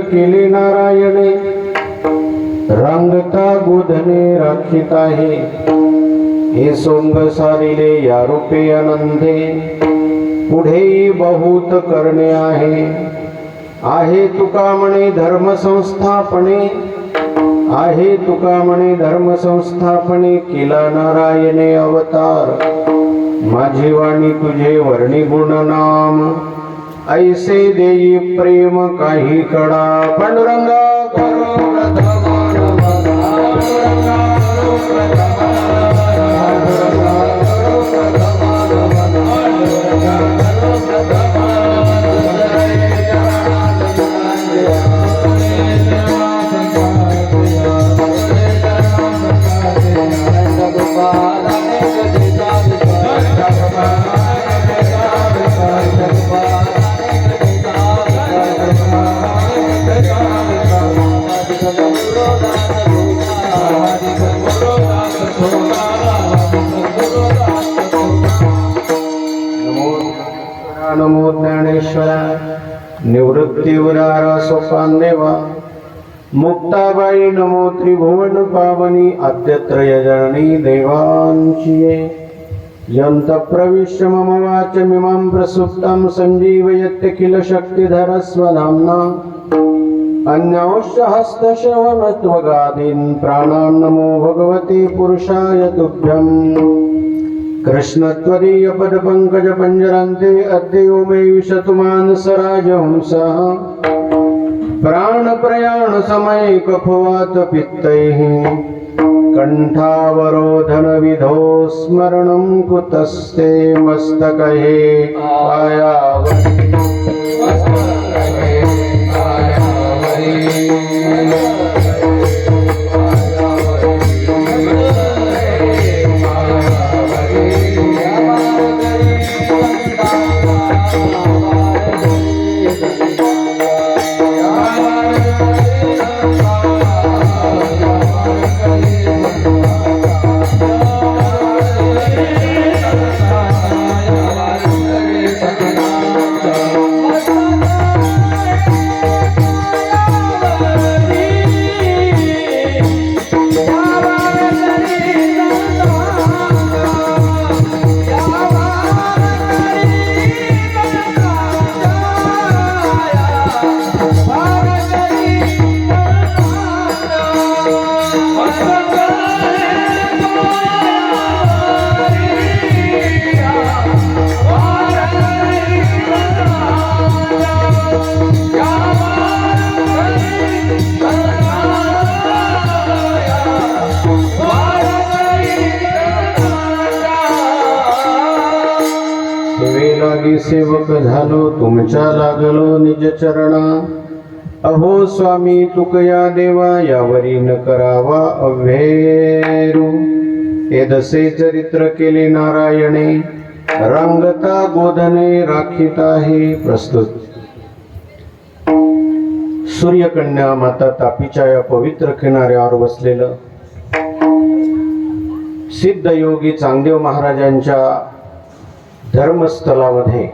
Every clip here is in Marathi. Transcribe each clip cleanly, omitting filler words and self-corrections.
केले नारायणे रांगता गोधने राखीत आहे हे सोंग सारिले या रूपे अनंते पुढेही बहुत करणे आहे तुका म्हणे धर्म संस्थापने आहे तुका म्हणे धर्म संस्थापने केला नारायणे अवतार माझी वाणी तुझे वर्णी गुण नाम ऐसे देई प्रेम काही कडा पांडुरंगा करो प्रथमान पांडुरंगा करो प्रथमान पांडुरंगा करो प्रथमान पांडुरंगा करो प्रथमान नमो ज्ञानेश्वरा निवृत्तीवरारा सोपान देवा मुक्ताबाई नमो त्रिभुवन पावनी आद्यत्रय जननी देवांची यंत प्रविश्य मम वाचमिमां प्रसुप्तं संजीवयत्यखिल शक्तिधर स्वनाम्ना अन्योश्च हस्तश्रवणत्वगादीन् प्राणान् नमो भगवते पुरुषाय तुभ्यं कृष्णत्वदीय पद पंकज पंजरान्ते अद्यो मे विशतु मानसराज हंसः प्राण प्रयाण समय कफवात पित्तैः कंठावरोधन विधो स्मरणं कुतस्ते मस्तकहे आयावरी सेवक झालो तुमच्या लागलो निज चरणा अहो स्वामी तुकया देवा यावरी न करावा अव्हेरू एदसे चरित्र केले नारायणे रांगता गोधने राखीत आहे प्रस्तुत सूर्यकन्या माता तापीच्या या पवित्र किनाऱ्यावर बसलेलं सिद्ध योगी चांगदेव महाराजांच्या धर्मस्थलामध्ये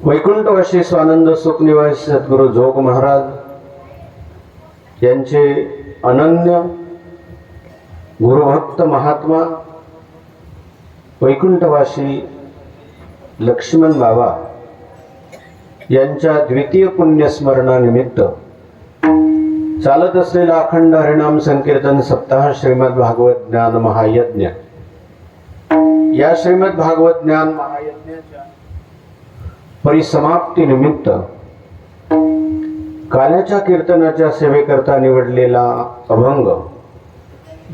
वैकुंठवासी स्वानंद सुखनिवासी सद्गुरु जोग महाराज यांचे अनन्य गुरुभक्त महात्मा वैकुंठवासी लक्ष्मण बाबा यांच्या द्वितीय पुण्यस्मरणानिमित्त चालत असलेला अखंड हरिनाम संकीर्तन सप्ताह श्रीमद भागवत ज्ञान महायज्ञ या श्रीमद भागवत ज्ञान महायज्ञाच्या परिसमाप्ती निमित्त काल्याच्या कीर्तनाच्या सेवेकरता निवडलेला अभंग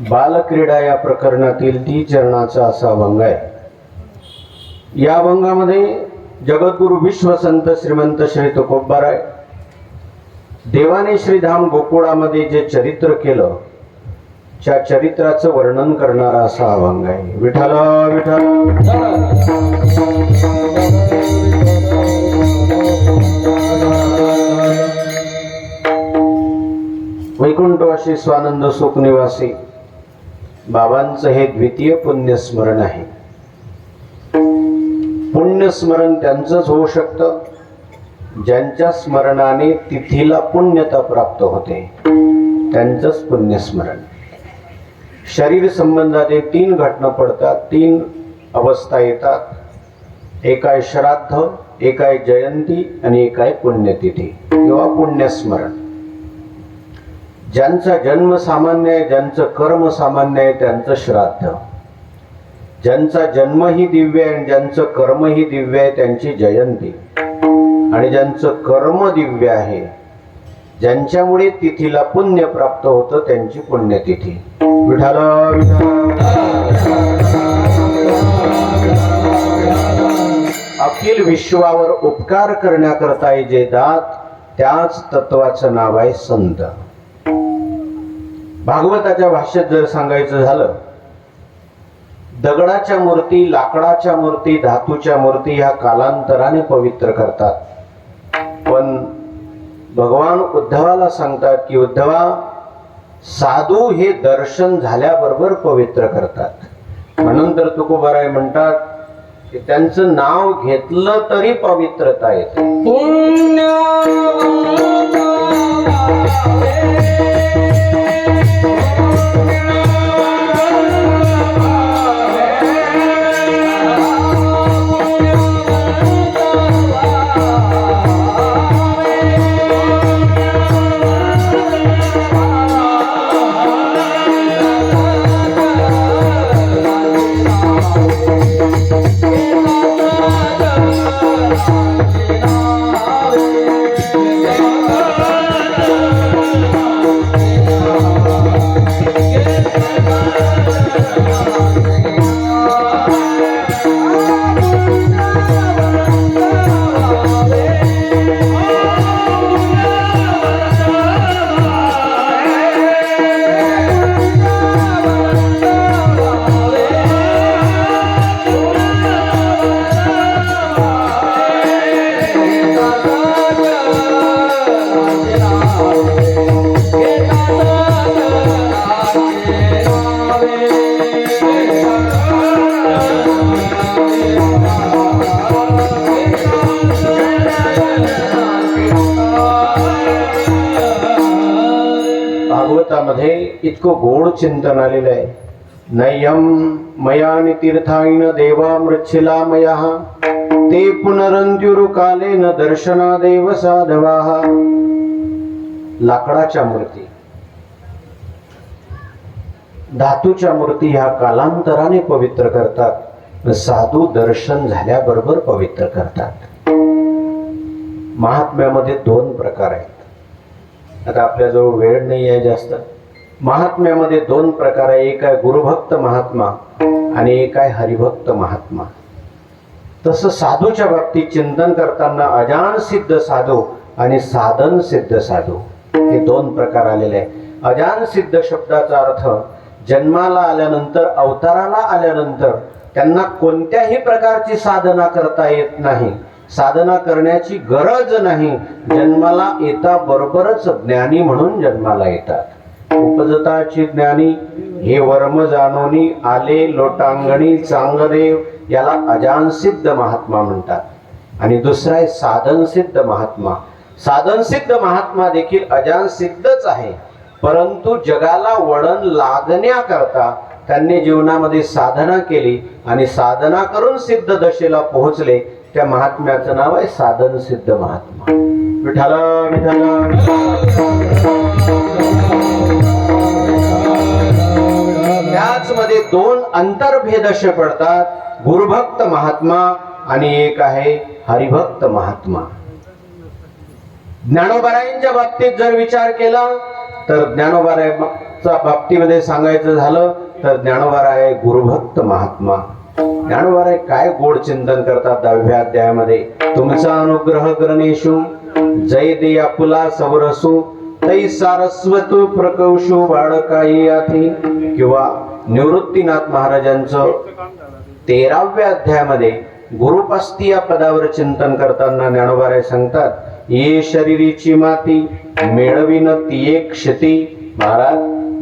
बालक्रीडा या प्रकरणातील 30 चरणाचा असा अभंग आहे। या अभंगामध्ये जगद्गुरु विश्वसंत श्रीमंत श्री तुकोबाराय देवाने श्रीधाम गोकुळामध्ये जे चरित्र केलं त्या चरित्राचं वर्णन करणारा असा अभंग आहे। विठ्ठला विठ्ठला वैकुंठवासी स्वानंद सुखनिवासी बाबांचं हे द्वितीय पुण्यस्मरण आहे। पुण्यस्मरण त्यांचंच होऊ शकतं ज्यांच्या स्मरणाने तिथीला पुण्यता प्राप्त होते त्यांचंच पुण्यस्मरण. शरीर संबंधाचे 3 घटना पडतात, 3 अवस्था येतात. एक आहे श्राद्ध, एक आहे जयंती आणि एक आहे पुण्यतिथी किंवा पुण्यस्मरण. ज्यांचा जन्म सामान्य आहे, ज्यांचं कर्म सामान्य आहे त्यांचं श्राद्ध. ज्यांचा जन्मही दिव्य आहे आणि ज्यांचं कर्मही दिव्य आहे त्यांची जयंती. आणि ज्यांचं कर्म दिव्य आहे, ज्यांच्यामुळे तिथीला पुण्य प्राप्त होतं त्यांची पुण्यतिथी. विठ्ठल अखिल विश्वावर उपकार करण्याकरता जे दात, त्याच तत्वाचं नाव आहे संत. भागवताच्या भाषेत जर सांगायचं झालं, दगडाच्या मूर्ती, लाकडाच्या मूर्ती, धातूच्या मूर्ती ह्या कालांतराने पवित्र करतात. पण भगवान उद्धवाला सांगतात की उद्धवा, साधू हे दर्शन झाल्याबरोबर पवित्र करतात. म्हणून तर तुकोबाराय म्हणतात की त्यांचं नाव घेतलं तरी पवित्रता येते. भागवतामध्ये इतकं गोड चिंतन आलेलं आहे. नय्यम मयानि तीर्थाईन देवा मृच्छिला मयाः ते पुनरंत्युरु कालेन दर्शनादेव साधवाः. लाकडाच्या मूर्ती, धातूच्या मूर्ती ह्या कालांतराने पवित्र करतात, साधू दर्शन झाल्याबरोबर पवित्र करतात. महात्म्यामध्ये 2 प्रकार आहेत. आता आपल्याजवळ वेळ नाही आहे जास्त. महात्म्यामध्ये 2 प्रकार आहे. एक आहे गुरुभक्त महात्मा आणि एक आहे हरिभक्त महात्मा. तसं साधूच्या बाबतीत चिंतन करताना अजान सिद्ध साधू आणि साधन सिद्ध साधू हे 2 प्रकार आलेले आहे. अजान सिद्ध शब्दाचा अर्थ जन्माला आल्यानंतर, अवताराला आल्यानंतर त्यांना कोणत्याही प्रकारची साधना करता येत नाही, साधना करण्याची गरज नाही. जन्माला येता बरोबरच ज्ञानी म्हणून जन्माला येतात. उपजताची ज्ञानी हे वर्म जाणोनी आले लोटांगणी चांगदेव, याला अजान सिद्ध महात्मा म्हणतात. आणि दुसरा आहे साधन सिद्ध महात्मा. साधन सिद्ध महात्मा देखील अजान सिद्धच आहे, परंतु जगाला वळण लागण्याकरता त्यांनी जीवनामध्ये साधना केली आणि साधना करून सिद्ध दशेला पोहोचले. त्या महात्म्याचं नाव आहे साधन सिद्ध महात्मा. विठ्ठल विठ्ठल. त्याच मध्ये 2 अंतर्भेद असे पडतात, गुरुभक्त महात्मा आणि एक आहे हरिभक्त महात्मा. ज्ञानोबारायांच्या बाबतीत जर विचार केला तर ज्ञानोबारायांच्या बाबतीमध्ये सांगायचं झालं तर ज्ञानोबाराय आहे गुरुभक्त महात्मा. ज्ञानोबाराय काय गोड चिंतन करतात 10व्या अध्यायामध्ये. तुमचा अनुग्रह करणेशु जय दे आपुला सवरसू तै सारस्वत प्रकौशु बाळकाई आथी. किंवा निवृत्तीनाथ महाराजांचं 13व्या अध्यायामध्ये गुरुपस्ती या पदावर चिंतन करताना ज्ञानोबाराय सांगतात, ये शरीरीची माती मिळविन ती एक क्षती. महाराज,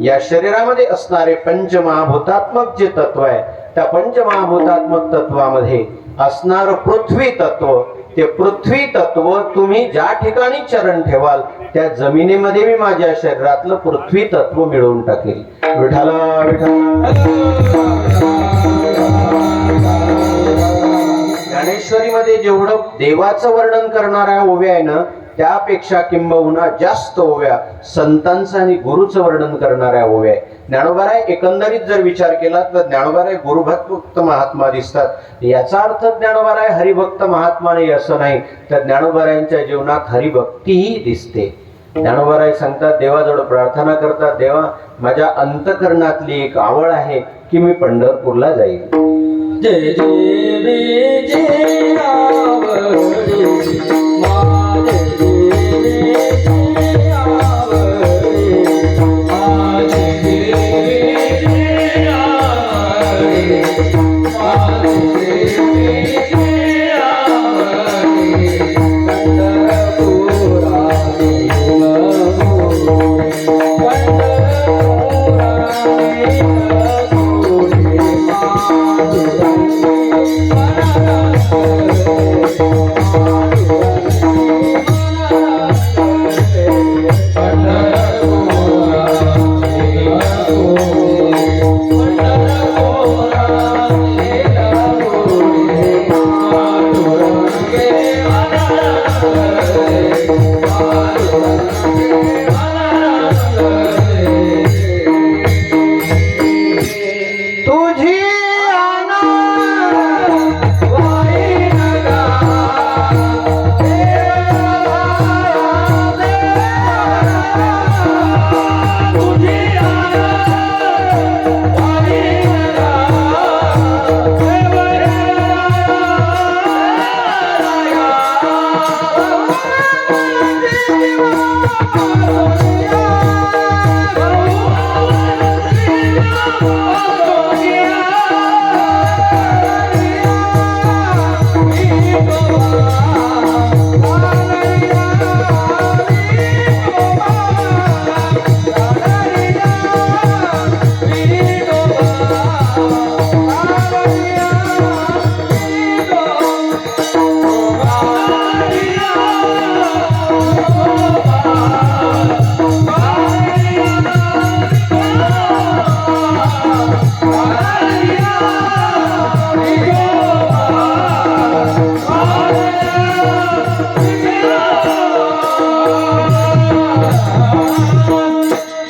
या शरीरामध्ये असणारे पंचमहाभूतात्मक जे तत्व आहे, त्या पंचमहाभूतात्मक तत्वामध्ये असणार पृथ्वी तत्व ते पृथ्वी तत्व तुम्ही ज्या ठिकाणी चरण ठेवाल त्या जमिनीमध्ये मी माझ्या शरीरातलं पृथ्वी तत्व मिळवून टाकेल. विठाला विठाला. ज्ञानेश्वरीमध्ये जेवढं देवाचं वर्णन करणाऱ्या ओव्या आहे ना, त्यापेक्षा किंबहुना जास्त ओव्या संतांचं आणि गुरुचं वर्णन करणाऱ्या ओव्या आहे. ज्ञानोबाराय एकंदरीत जर विचार केला तर ज्ञानोबाराय गुरुभक्त महात्मा दिसतात. याचा अर्थ ज्ञानोबाराय हरिभक्त महात्मा नाही असं नाही, तर ज्ञानोबारायांच्या जीवनात हरिभक्तीही दिसते. ज्ञानोबाराय सांगतात, देवाजवळ प्रार्थना करतात, देवा माझ्या अंतकरणातली एक आवड आहे की मी पंढरपूरला जाईल. जय जय जय आवडे माझे जय आवडे माझे जय आवडे माझे जय आवडे पंढरपुरा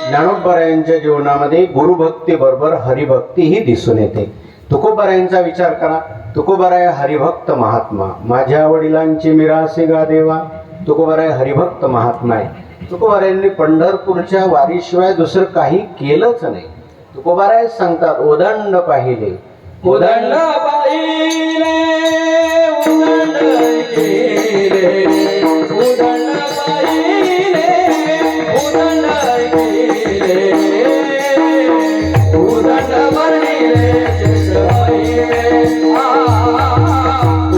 ज्ञानोबारायांच्या जीवनामध्ये गुरुभक्ती बरोबर हरिभक्तीही दिसून येते. तुकोबारायांचा विचार करा. तुकोबाराय हरिभक्त महात्मा, माझ्या वडिलांची मिरासी गा देवा. तुकोबाराय हरिभक्त महात्मा आहे. तुकोबारायांनी पंढरपूरच्या वारीशिवाय दुसरं काही केलंच नाही. तुकोबाराय सांगतात, ओदंड पाहिले उदंड पाहिले उदंड केले उदंड पाहिले उदंड केले उदंड वर्णिले चित्रमये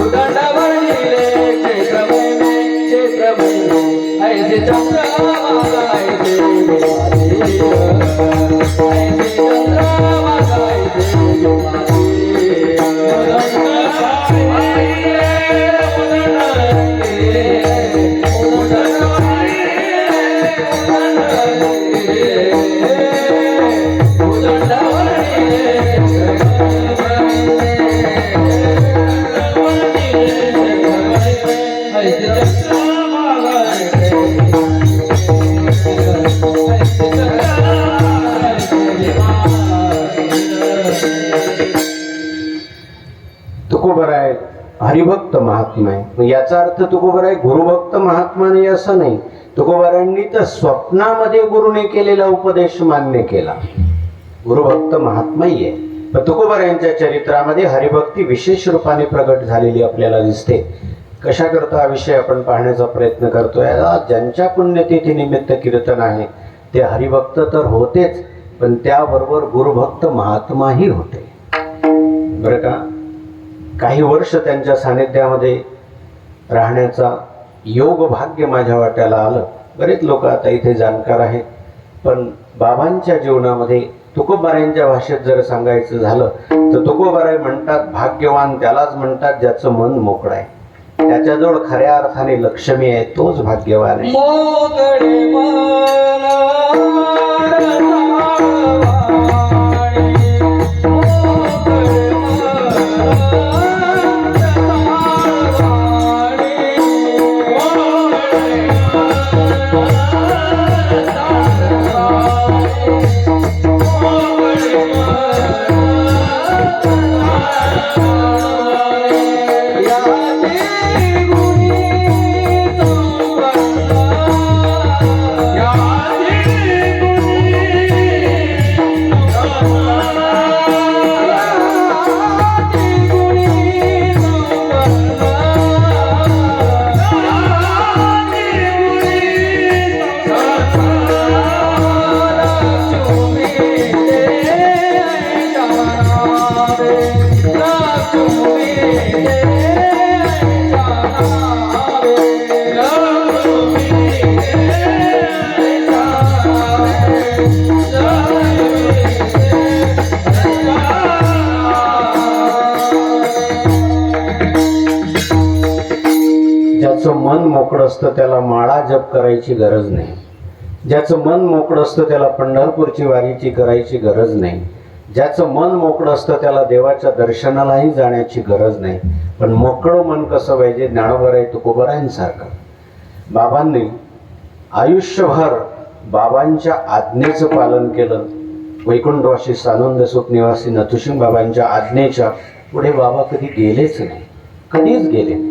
उदंड वर्णिले चित्रमये ऐसे चंद्रमा ऐसे ऐसे चंद्रमा तुकोबाराय हरिभक्त महात्मा आहे. याचा अर्थ तुकोबाराय गुरुभक्त महात्मा नाही असं नाही. तुकोबारायांनी तर स्वप्नामध्ये गुरुने केलेला उपदेश मान्य केला. गुरुभक्त महात्माही आहे. पण तुकोबारायांच्या चरित्रामध्ये हरिभक्ती विशेष रूपाने प्रगट झालेली आपल्याला दिसते. कशा करता हा विषय आपण पाहण्याचा प्रयत्न करतोय. ज्यांच्या पुण्यतिथी निमित्त कीर्तन आहे ते हरिभक्त तर होतेच, पण त्याबरोबर गुरुभक्त महात्माही होते बरं का. काही वर्ष त्यांच्या सानिध्यामध्ये राहण्याचा योग भाग्य माझ्या वाट्याला आलं. बरेच लोक आता इथे जाणकार आहेत, पण बाबांच्या जीवनामध्ये तुकोबारायांच्या भाषेत जर सांगायचं झालं तर तुकोबाराय म्हणतात, भाग्यवान त्यालाच म्हणतात ज्याचं मन मोकळं आहे. त्याच्याजवळ खऱ्या अर्थाने लक्ष्मी आहे तोच भाग्यवान आहे. मोकळे मन रसाळवाणी, मोकळे मन रसाळवाणी, मोकळे ज्याचं मन मोकळं असतं त्याला माळा जप करायची गरज नाही. ज्याचं मन मोकळं असतं त्याला पंढरपूरची वारीची करायची गरज नाही. ज्याचं मन मोकळं असतं त्याला देवाच्या दर्शनालाही जाण्याची गरज नाही. पण मोकळं मन कसं पाहिजे? ज्ञानोबराय तुकोबरायांसारखं. बाबांनी आयुष्यभर बाबांच्या आज्ञेचं पालन केलं. वैकुंठवासी सानंद सुख निवासी नथुसिंग बाबांच्या आज्ञेच्या पुढे बाबा कधी गेलेच नाही, कधीच गेले नाही.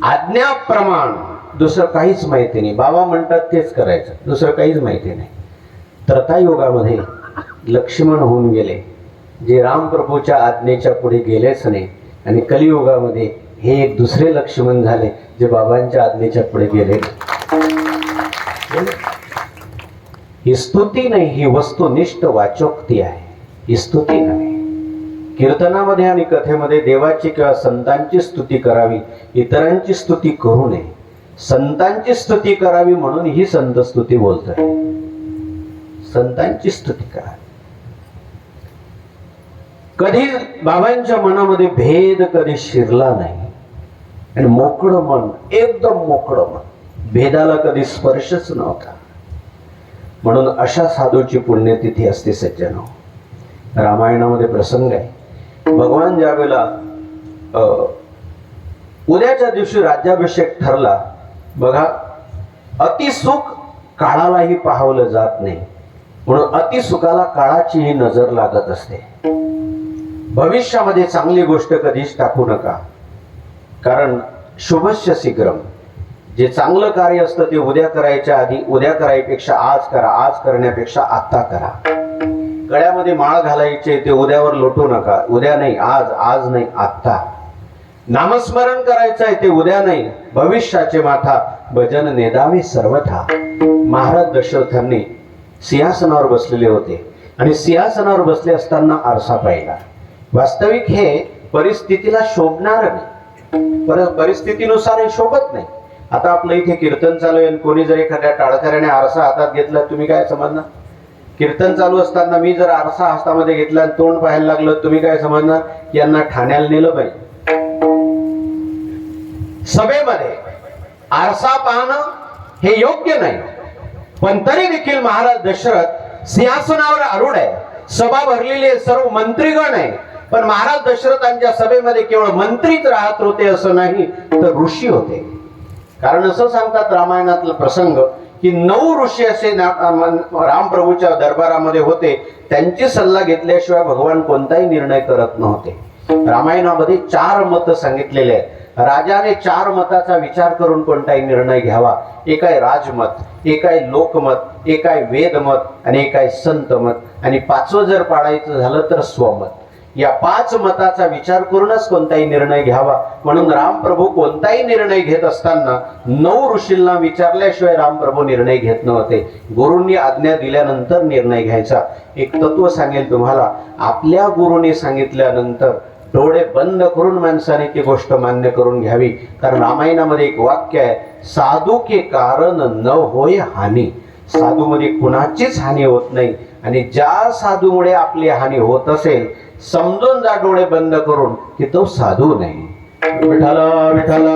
आज्ञाप्रमाण दुसरं काहीच माहिती नाही. बाबा म्हणतात तेच करायचं, दुसरं काहीच माहिती नाही. त्रतायुगामध्ये लक्ष्मण होऊन गेले, जे रामप्रभूच्या आज्ञेच्या पुढे गेलेच नाही. आणि कलियुगामध्ये हे एक दुसरे लक्ष्मण झाले, जे बाबांच्या आज्ञेच्या पुढे गेले. ही स्तुती नाही, ही वस्तुनिष्ठ वाचोक्ती आहे, ही स्तुती नाही. कीर्तनामध्ये आणि कथेमध्ये देवाची किंवा संतांची स्तुती करावी, इतरांची स्तुती करू नये. संतांची स्तुती करावी म्हणून ही संत स्तुती बोलतोय. संतांची स्तुती करा. कधी बाबांच्या मनामध्ये भेद कधी शिरला नाही. आणि मोकळं मन, एकदम मोकळं मन, भेदाला कधी स्पर्शच नव्हता. म्हणून अशा साधूची पुण्यतिथी असते सज्जनो. रामायणामध्ये प्रसंग आहे. भगवान ज्यावेळेला उद्याच्या दिवशी राज्याभिषेक ठरला, बघा, अतिसुख काळालाही पाहावलं जात नाही, म्हणून अतिसुखाला काळाचीही नजर लागत असते. भविष्यामध्ये चांगली गोष्ट कधीच टाकू नका, कारण शुभस्य शीघ्रम. जे चांगलं कार्य असतं ते उद्या करायच्या आधी, उद्या करायपेक्षा आज करा, आज करण्यापेक्षा आत्ता करा. गळ्यामध्ये माळ घालायचे ते उद्यावर लोटू नका, उद्या नाही, आज, आज नाही, आत्ता. नामस्मरण करायचं आहे ते उद्या नाही, भविष्याचे माथा भजन नेदावे सर्वथा. महाराज दशरथांनी सिंहासनावर बसलेले होते आणि सिंहासनावर बसले असताना आरसा पाहिला. वास्तविक हे परिस्थितीला शोभणार नाही, परिस्थितीनुसार हे शोभत नाही. आता आपलं इथे कीर्तन चालू आहे, कोणी जर एखाद्या टाळकऱ्याने आरसा हातात घेतला, तुम्ही काय समजणार? कीर्तन चालू असताना मी जर आरसा हातामध्ये घेतला आणि तोंड पाहायला लागलो, तुम्ही काय समजणार? की यांना ठाण्याला नेलं पाहिजे. सभेमध्ये आरसा पाहणं हे योग्य नाही, पण तरी देखील महाराज दशरथ सिंहासनावर आरूढ आहे. सभा भरलेली आहे, सर्व मंत्रीगण आहे. पण महाराज दशरथांच्या सभेमध्ये केवळ मंत्रीच राहत होते असं नाही, तर ऋषी होते. कारण असं सांगतात रामायणातला प्रसंग की 9 ऋषी असे रामप्रभूच्या दरबारामध्ये होते. त्यांची सल्ला घेतल्याशिवाय भगवान कोणताही निर्णय करत नव्हते. रामायणामध्ये 4 मत सांगितलेले आहेत. राजाने 4 मताचा विचार करून कोणताही निर्णय घ्यावा. एक आहे राजमत, एक आहे लोकमत, एक आहे वेदमत आणि एक आहे संतमत आणि 5वं जर पाडायचं झालं तर स्वमत. या 5 मताचा विचार करूनच कोणताही निर्णय घ्यावा. म्हणून रामप्रभू कोणताही निर्णय घेत असताना 9 ऋषींना विचारल्याशिवाय रामप्रभू निर्णय घेत नव्हते. गुरूंनी आज्ञा दिल्यानंतर निर्णय घ्यायचा. एक तत्व सांगेल तुम्हाला, आपल्या गुरूंनी सांगितल्यानंतर डोळे बंद करून माणसाने ती गोष्ट मान्य करून घ्यावी. कारण रामायणामध्ये एक वाक्य आहे, साधू के कारण न होय हानी. साधूमध्ये कुणाचीच हानी होत नाही. आणि ज्या साधूमुळे आपली हानी होत असेल, समजून जा डोळे बंद करून की तो साधू नाही. विठाला विठाला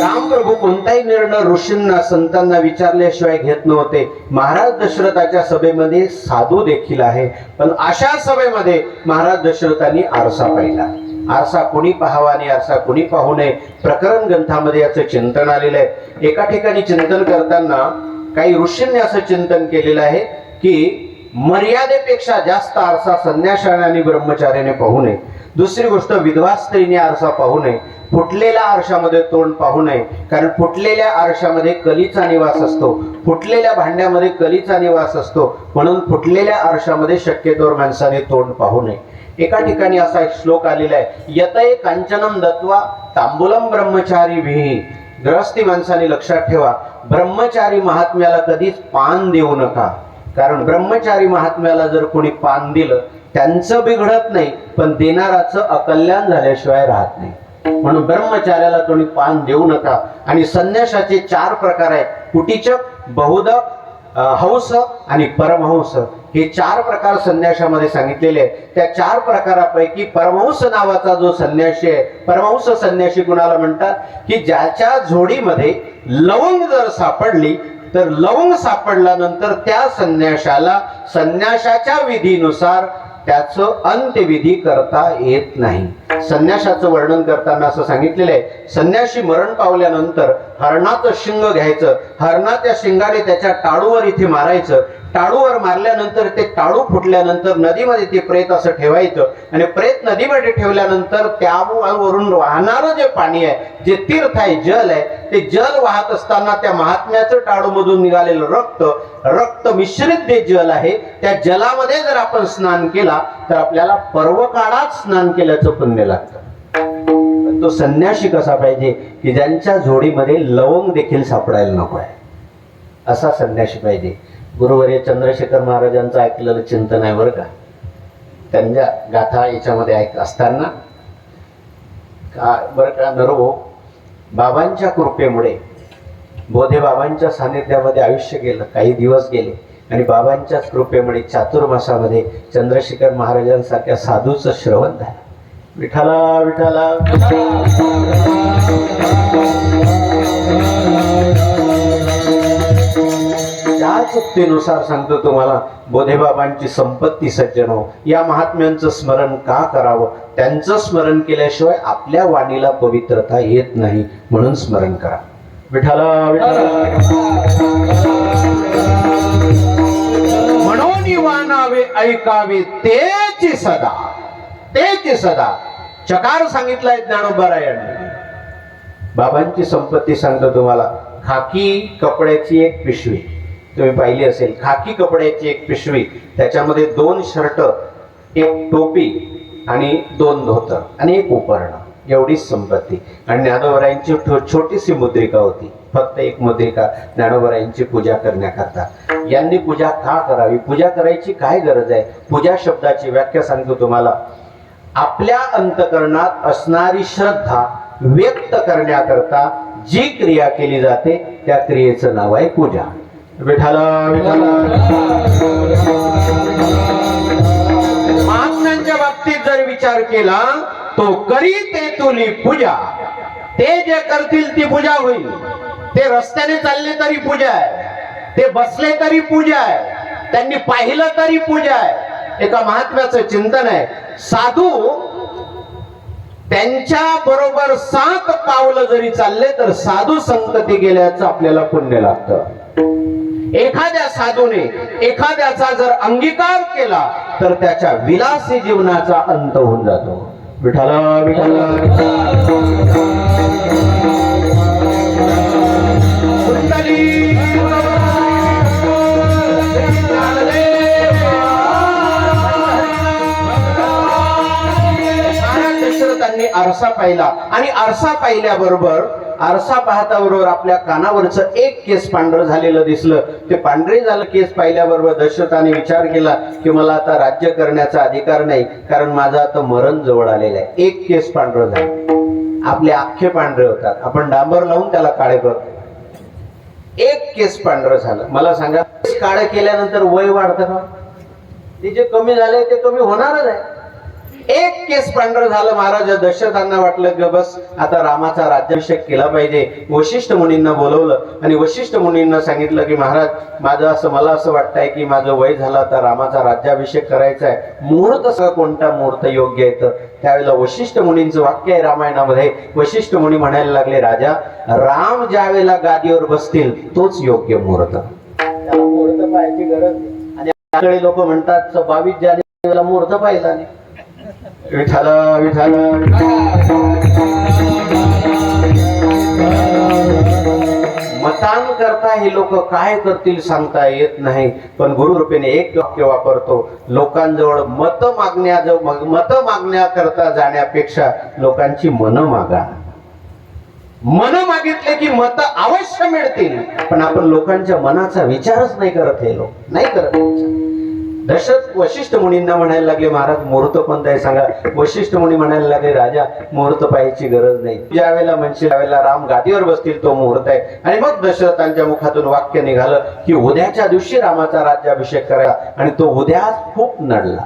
रामप्रभू कोणताही निर्णय ऋषींना संतांना विचारल्याशिवाय घेत नव्हते. महाराज दशरथाच्या सभेमध्ये साधू देखील आहे, पण अशा सभेमध्ये महाराज दशरथांनी आरसा पाहिला. आरसा कोणी पाहावा आणि आरसा कोणी पाहू नये, प्रकरण ग्रंथामध्ये याचं चिंतन आलेलं आहे. एका ठिकाणी चिंतन करताना काही ऋषींनी असं चिंतन केलेलं आहे की मर्यादेपेक्षा जास्त आरसा संन्याशाने आणि ब्रह्मचार्याने पाहू नये. दुसरी गोष्ट, विधवा स्त्रीने आरसा पाहू नये. फुटलेल्या आरशामध्ये तोंड पाहू नये, कारण फुटलेल्या आरशामध्ये कलीचा निवास असतो. फुटलेल्या भांड्यामध्ये कलीचा निवास असतो, म्हणून फुटलेल्या आरशामध्ये शक्यतोवर माणसाने तोंड पाहू नये. एका ठिकाणी असा एक श्लोक आलेला आहे, यतये कांचनम दत्वा तांबूलम ब्रह्मचारी भीही. गृहस्थी माणसाने लक्षात ठेवा, ब्रह्मचारी महात्म्याला कधीच पान देऊ नका, कारण ब्रह्मचारी महात्म्याला जर कोणी पान दिलं त्यांचं बिघडत नाही, पण देणाराचं अकल्याण झाल्याशिवाय राहत नाही. म्हणून ब्रह्मचार्याला कोणी पान देऊ नका. आणि संन्यासाचे 4 प्रकार आहेत, कुटीचक, बहुदक, हंस आणि परमहंस. हे 4 प्रकार संन्यासामध्ये सांगितलेले आहेत. त्या 4 प्रकारापैकी परमहंस नावाचा जो संन्यासी आहे, परमहंस संन्यासी कुणाला म्हणतात की ज्याच्या झोडीमध्ये लवंग जर सापडली तर लवंग सापडल्यानंतर त्या संन्याशाला संन्याशाच्या विधीनुसार त्याचं अंत्यविधी करता येत नाही. संन्यासाचं वर्णन करताना असं सांगितलेलं आहे, संन्याशी मरण पावल्यानंतर हरणाचं शिंग घ्यायचं, हरणाच्या शिंगाने त्याच्या टाळूवर इथे मारायचं, टाळूवर मारल्यानंतर ते टाळू फुटल्यानंतर नदीमध्ये ते प्रेत असं ठेवायचं, आणि प्रेत नदीमध्ये ठेवल्यानंतर त्यावरून वाहणारं जे पाणी आहे, जे तीर्थ आहे, जल आहे, ते जल वाहत असताना त्या महात्म्याचं टाळूमधून निघालेलं रक्त मिश्रित जे जल आहे, त्या जलामध्ये जर आपण स्नान केला तर आपल्याला पर्वकाळात स्नान केल्याचं पुण्य लागतं. तो संन्यासी कसा पाहिजे की ज्यांच्या जोडीमध्ये लवंग देखील सापडायला नको आहे, असा संन्यासी पाहिजे. गुरुवर्य चंद्रशेखर महाराजांचं ऐकलेलं चिंतन आहे बरं का. त्यांच्या गाथा याच्यामध्ये ऐक असताना बरं का नरो, बाबांच्या कृपेमुळे बोधे बाबांच्या सानिध्यामध्ये आयुष्य गेलं, काही दिवस गेले, आणि बाबांच्याच कृपेमुळे चातुर्मासामध्ये चंद्रशेखर महाराजांसारख्या साधूचं श्रवण झालं. विठाला विठाला त्याच उक्तीनुसार सांगतो तुम्हाला, बोधेबाबांची संपत्ती सज्जनो, या महात्म्यांचं स्मरण का करावं? त्यांचं स्मरण केल्याशिवाय आपल्या वाणीला पवित्रता येत नाही, म्हणून स्मरण करा. विठाला म्हणून वानावे ऐकावे तेची सदा, तेची सदा. चकार सांगितलाय ज्ञानोबारायांनी. बाबांची संपत्ती सांगतो तुम्हाला, खाकी कपड्याची एक पिशवी तुम्ही पाहिली असेल, खाकी कपड्याची एक पिशवी, त्याच्यामध्ये 2 शर्ट, 1 टोपी आणि 2 धोतर आणि 1 उपरण, एवढीच संपत्ती. आणि ज्ञानोबरायांची छोटीशी मुद्रिका होती, फक्त 1 मुद्रिका ज्ञानोबरायांची पूजा करण्याकरता. यांनी पूजा का करावी? पूजा करायची काय गरज आहे? पूजा शब्दाची व्याख्या सांगतो तुम्हाला, आपल्या अंतकरणात असणारी श्रद्धा व्यक्त करण्याकरता जी क्रिया केली जाते त्या क्रियेचं नाव आहे पूजा. विठाला विठाला. महात्म्यांच्या बाबतीत जर विचार केला तो करी ते तुली पूजा, ते जे करतील ती पूजा होईल. ते रस्त्याने चालले तरी पूजा आहे, ते बसले तरी पूजा आहे, त्यांनी पाहिलं तरी पूजा आहे. एका महात्म्याचं चिंतन आहे, साधू त्यांच्या बरोबर 7 पावलं जरी चालले तर साधू संगती गेल्याचं आपल्याला पुण्य लागतं. एखाद्या साधूने एखाद्याचा जर अंगीकार केला तर त्याच्या विलासी जीवनाचा अंत होऊन जातो. विठाला विठाला. त्यांनी आरसा पाहिला, आणि आरसा पाहिल्याबरोबर, आरसा पाहताबरोबर आपल्या कानावरचं 1 केस पांढरं झालेलं दिसलं. ते पांढरे झालं केस पाहिल्याबरोबर दशरथाने विचार केला की मला आता राज्य करण्याचा अधिकार नाही, कारण माझं आता मरण जवळ आलेलं आहे. 1 केस पांढरं झालं. आपले अख्खे पांढरे होतात, आपण डांबर लावून त्याला काळे करतो. 1 केस पांढरं झालं. मला सांगा, काळे केल्यानंतर वय वाढतं का? ते जे कमी झाले ते कमी होणारच आहे. एक केस पांढरं झालं, महाराज दशरथांना वाटलं की बस आता रामाचा राज्याभिषेक केला पाहिजे. वशिष्ठ मुनींना बोलवलं आणि वशिष्ठ मुनींना सांगितलं की महाराज मला असं वाटतंय की माझं वय झालं, आता रामाचा राज्याभिषेक करायचा आहे. मुहूर्त कोणता मुहूर्त योग्य आहे? तर त्यावेळेला वशिष्ठ मुनींचं वाक्य आहे रामायणामध्ये. वशिष्ठ मुनी म्हणायला लागले, राजा राम ज्या वेळेला गादीवर बसतील तोच योग्य मुहूर्त. त्याला मुहूर्त पाहायची गरज नाही. आणि लोक म्हणतात 22 जानेवारीला मुहूर्त पाहिला नाही. विठाल विठाल मतांकरता हे लोक काय करतील सांगता येत नाही. पण गुरुरूपेने एक वाक्य वापरतो, लोकांजवळ मत मागण्याकरता जाण्यापेक्षा लोकांची मन मागा. मन मागितले की मत अवश्य मिळतील, पण आपण लोकांच्या मनाचा विचारच नाही करत. हे लोक नाही करत. दशरथ वशिष्ठ मुनींना म्हणायला लागले, महाराज मुहूर्त कोणता आहे सांगा. वशिष्ठ मुनी म्हणायला लागले, राजा मुहूर्त पाहायची गरज नाही. ज्या वेळेला म्हणशील त्यावेळेला राम गादीवर बसतील तो मुहूर्त आहे. आणि मग दशरथांच्या मुखातून वाक्य निघालं की उद्याच्या दिवशी रामाचा राज्याभिषेक करायला. आणि तो उद्या खूप नडला.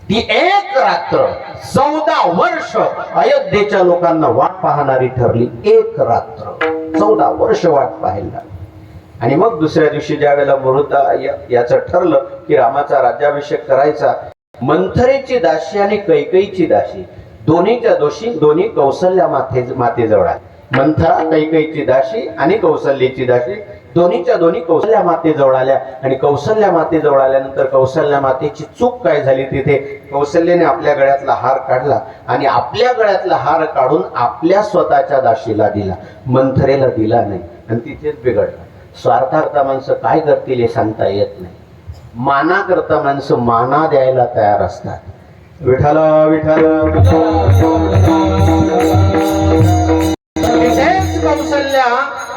ती एक रात्र 14 वर्ष अयोध्येच्या लोकांना वाट पाहणारी ठरली. एक रात्र 14 वर्ष वाट पाहायला. आणि मग दुसऱ्या दिवशी ज्या वेळेला मुहूर्त याचं ठरलं की रामाचा राज्याभिषेक करायचा, मंथरेची दासी आणि कैकेयीची दासी दोन्ही कौसल्या मातेजवळ आहे. मंथरा कैकेयीची दासी आणि कौसल्याची दासी दोन्ही कौसल्या मातेजवळ आल्या. आणि कौसल्या मातेजवळ आल्यानंतर कौसल्या मातेची चूक काय झाली, तिथे कौसल्याने आपल्या गळ्यातला हार काढला आणि आपल्या गळ्यातला हार काढून आपल्या स्वतःच्या दासीला दिला, मंथरेला दिला नाही. आणि तिथेच बिघडला. स्वार्थाकरता माणसं काय करतील हे सांगता येत नाही. मानाकरता माणसं माना द्यायला तयार असतात. विठाल विठाल कौशल्या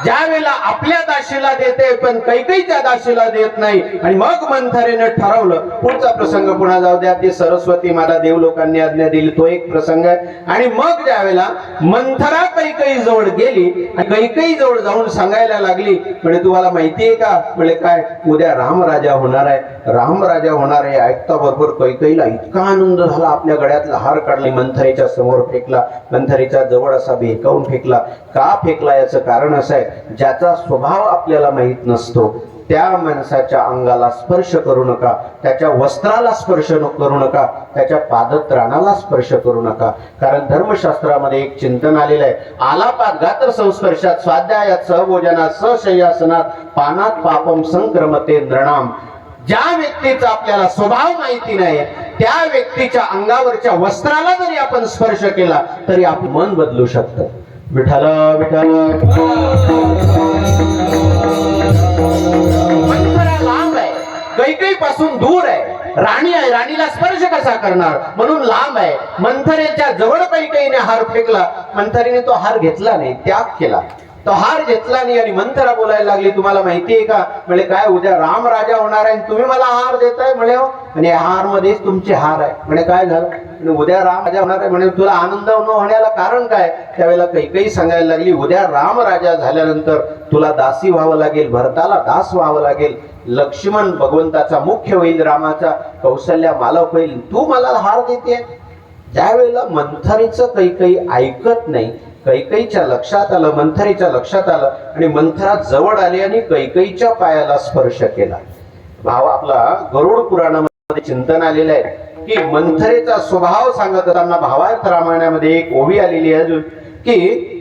ज्या वेळेला आपल्या दासीला देते पण कैकेयीच्या दासीला देत नाही. आणि मग मंथरेने ठरवलं, पुढचा प्रसंग पुन्हा जाऊ द्या, ते सरस्वती मला देवलोकांनी आज्ञा दिली तो एक प्रसंग आहे. आणि मग ज्या वेळेला मंथरा कैकेयी जवळ गेली आणि कैकेयी जवळ जाऊन सांगायला लागली, म्हणजे तुम्हाला माहितीये का, म्हणजे काय उद्या राम राजा होणार आहे, राम राजा होणार आहे. ऐकता बरोबर कैकेयीला इतका आनंद झाला, आपल्या गळ्यातला हार काढला, मंथरेच्या समोर फेकला, मंथरेच्या जवळ असा भेकावून फेकला. का फेकला याचं कारण असं आहे, ज्याचा स्वभाव आपल्याला माहित नसतो त्या माणसाच्या अंगाला स्पर्श करू नका, त्याच्या वस्त्राला स्पर्श करू नका, त्याच्या पादत्राणाला स्पर्श करू नका. कारण धर्मशास्त्रामध्ये एक चिंतन आलेलं आहे, आलापात गात्र संस्पर्शात स्वाध्यायात सहभोजनात सशय्यासनात पानात पापम संक्रमते नृणाम. ज्या व्यक्तीचा आपल्याला स्वभाव माहिती नाही त्या व्यक्तीच्या अंगावरच्या वस्त्राला जरी आपण स्पर्श केला तरी आपलं मन बदलू शकतं. विठाल विठाल मंथरा लांब आहे, कैकेयी पासून दूर आहे, राणी आहे, राणीला स्पर्श कसा करणार म्हणून लांब आहे. मंथरेच्या जवळ कैकेयीने हार फेकला, मंथरेने तो हार घेतला नाही, त्याग केला. तो हार घेतला नाही. आणि मंथरा बोलायला लागली, तुम्हाला माहितीये का, म्हणजे काय उद्या राम राजा होणार आहे, तुम्ही मला हार देताय म्हणे. आणि हार मध्येच तुमचे हार आहे म्हणे. काय झालं, उद्या राम राजा होणार आहे म्हणे, तुला आनंद न होण्याला कारण काय. त्यावेळेला कैकेयी सांगायला लागली, उद्या राम राजा झाल्यानंतर तुला दासी व्हावं लागेल, भरताला दास व्हावं लागेल, लक्ष्मण भगवंताचा मुख्य होईल, रामाचा कौशल्या मालक होईल, तू मला हार देते. ज्या वेळेला मंथरेचं कैकेयी ऐकत नाही, कैकेयीच्या लक्षात आलं, मंथरेच्या लक्षात आलं आणि मंथरा जवळ आली आणि कैकेयीच्या पायाला स्पर्श केला. भाव आपला गरुड पुराणामध्ये चिंतन आलेलं आहे की मंथरेचा स्वभाव सांगत असताना भावार्थ रामायणामध्ये एक ओवी आलेली आहे अजून की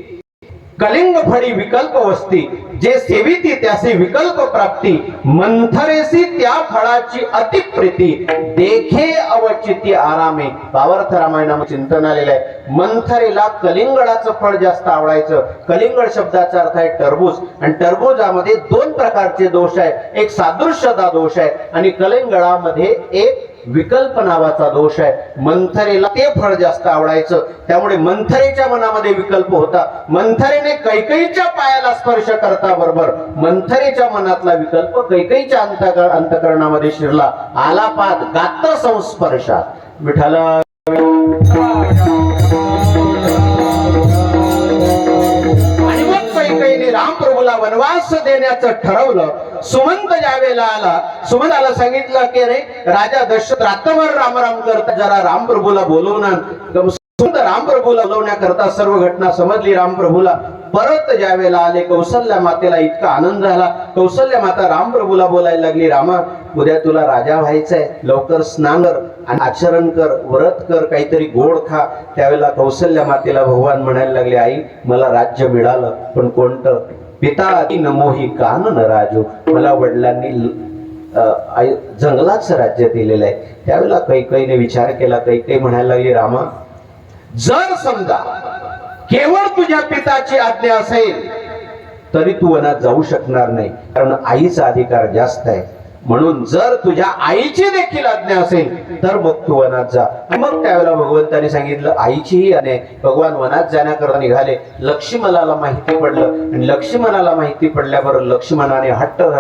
कलिंग फळी विकल्प वस्ती, जे सेविती त्याचे विकल्प प्राप्ती, मंथरेसी त्या फळाची अतिप्रीती, देखे अवचिती आरामे. भावार्थ रामायणामध्ये चिंतन आलेलं आहे. मंथरेला कलिंगडाचं फळ जास्त आवडायचं. कलिंगड शब्दाचा अर्थ आहे टरबूज, आणि टरबूजामध्ये दोन प्रकारचे दोष आहे, एक सादृश्यता दोष आहे आणि कलिंगडामध्ये एक विकल्प नावाचा दोष आहे. मंथरेला ते फळ जास्त आवडायचं, त्यामुळे मंथरेच्या मनामध्ये विकल्प होता. मंथरेने कैकेयीच्या पायाला स्पर्श करता बरोबर मंथरेच्या मनातला विकल्प कैकेयीच्या अंतकरणामध्ये शिरला. आलापात गात्र संस्पर्शात. विठाल आणि मग कैकेयीने रामप्रभूला वनवास देण्याचं ठरवलं. सुमंत ज्यावेळेला आला, सुमंताला सांगितलं की रे राजा दशरथ रात्रभर रामराम करता, जरा रामप्रभूला बोलवणार. सुमंत रामप्रभूला बोलवण्याकरता सर्व घटना समजली रामप्रभूला. परत ज्यावेळेला आले कौसल्या मातेला इतका आनंद झाला. कौसल्या माता रामप्रभूला बोलायला लागली, रामा उद्या तुला राजा व्हायचंय, लवकर स्नान कर आणि आचरण कर, व्रत कर, काहीतरी गोड खा. त्यावेळेला कौसल्या मातेला भगवान म्हणायला लागले, आई मला राज्य मिळालं पण कोणतं? पिता नमोही कानन राजू, मला वडिलांनी जंगलाचं राज्य दिलेलं आहे. त्यावेळेला कैकेयीने विचार केला. कैकेयी म्हणायला लागली, रामा जर समजा केवळ तुझ्या पिताची आज्ञा असेल तरी तू वनात जाऊ शकणार नाही, कारण आईचा अधिकार जास्त आहे. म्हणून जर तुझ्या आईची देखील आज्ञा असेल तर मग तू वनात जा. मग त्यावेळेला भगवंताने सांगितलं आईचीही आज्ञा. भगवान वनात जाण्याकरता निघाले. लक्ष्मणाला माहिती पडलं आणि लक्ष्मणाला माहिती पडल्याबरोबर लक्ष्मणाने हट्ट धरला.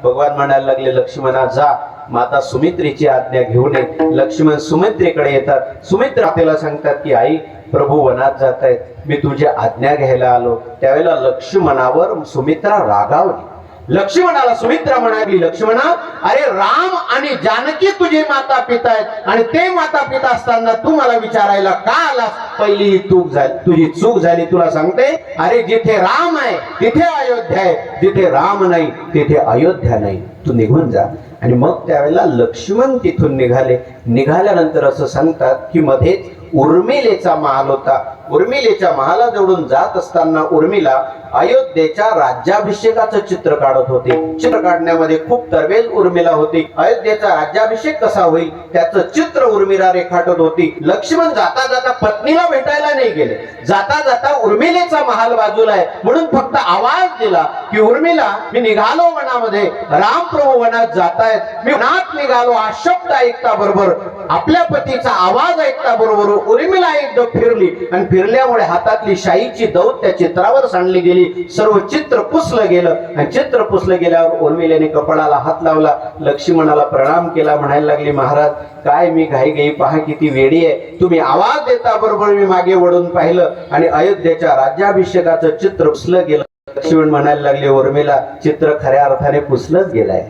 भगवान म्हणायला लागले, लक्ष्मणा जा, माता सुमित्रेची आज्ञा घेऊन ये. लक्ष्मण सुमित्रेकडे येतात. सुमित्रा तिला सांगतात की आई प्रभू वनात जात आहेत, मी तुझी आज्ञा घ्यायला आलो. त्यावेळेला लक्ष्मणावर सुमित्रा रागावली. लक्ष्मणाला सुमित्रा म्हणाली, लक्ष्मणा अरे राम आणि जानकी तुझे माता पिता आहेत आणि ते माता पिता असताना तू मला विचारायला का आलास? पहिली चूक झाली, तुझी चूक झाली. तुला सांगते, अरे जिथे राम आहे तिथे अयोध्या आहे, जिथे राम नाही तिथे अयोध्या नाही, तू निघून जा. आणि मग त्यावेळेला लक्ष्मण तिथून निघाले. निघाल्यानंतर असं सांगतात की मध्येच उर्मिलेचा महाल होता. उर्मिलेच्या महालाजवळून जात असताना उर्मिला अयोध्येच्या राज्याभिषेकाचं चित्र काढत होते. चित्र काढण्यामध्ये खूप तरबेज उर्मिला होती. अयोध्येचा राज्याभिषेक कसा होईल त्याचं चित्र उर्मिला रेखाटत होती. लक्ष्मण जाता जाता पत्नीला भेटायला नाही गेले. जाता जाता उर्मिलेचा महाल बाजूला आहे म्हणून फक्त आवाज दिला की उर्मिला मी निघालो वनामध्ये, रामप्रभू वनात जातायत, मी वनात निघालो. हा शब्द ऐकता बरोबर आपल्या पतीचा आवाज ऐकता बरोबर उर्मिला एकदा फिरली आणि फिरल्यामुळे हातातली शाईची दौत त्या चित्रावर सांडली गेली. सर्व चित्र पुसलं गेलं आणि चित्र पुसलं गेल्यावर उर्मिलेने कपाळाला हात लावला, लक्ष्मणाला प्रणाम केला. म्हणायला लागली, महाराज काय मी घाई घाई, पहा किती वेडी आहे. तुम्ही आवाज देता बरोबर मी मागे वळून पाहिलं आणि अयोध्येच्या राज्याभिषेकाचं चित्र पुसलं गेलं. लक्ष्मण म्हणायला लागले, उर्मिला चित्र खऱ्या अर्थाने पुसलंच गेलंय.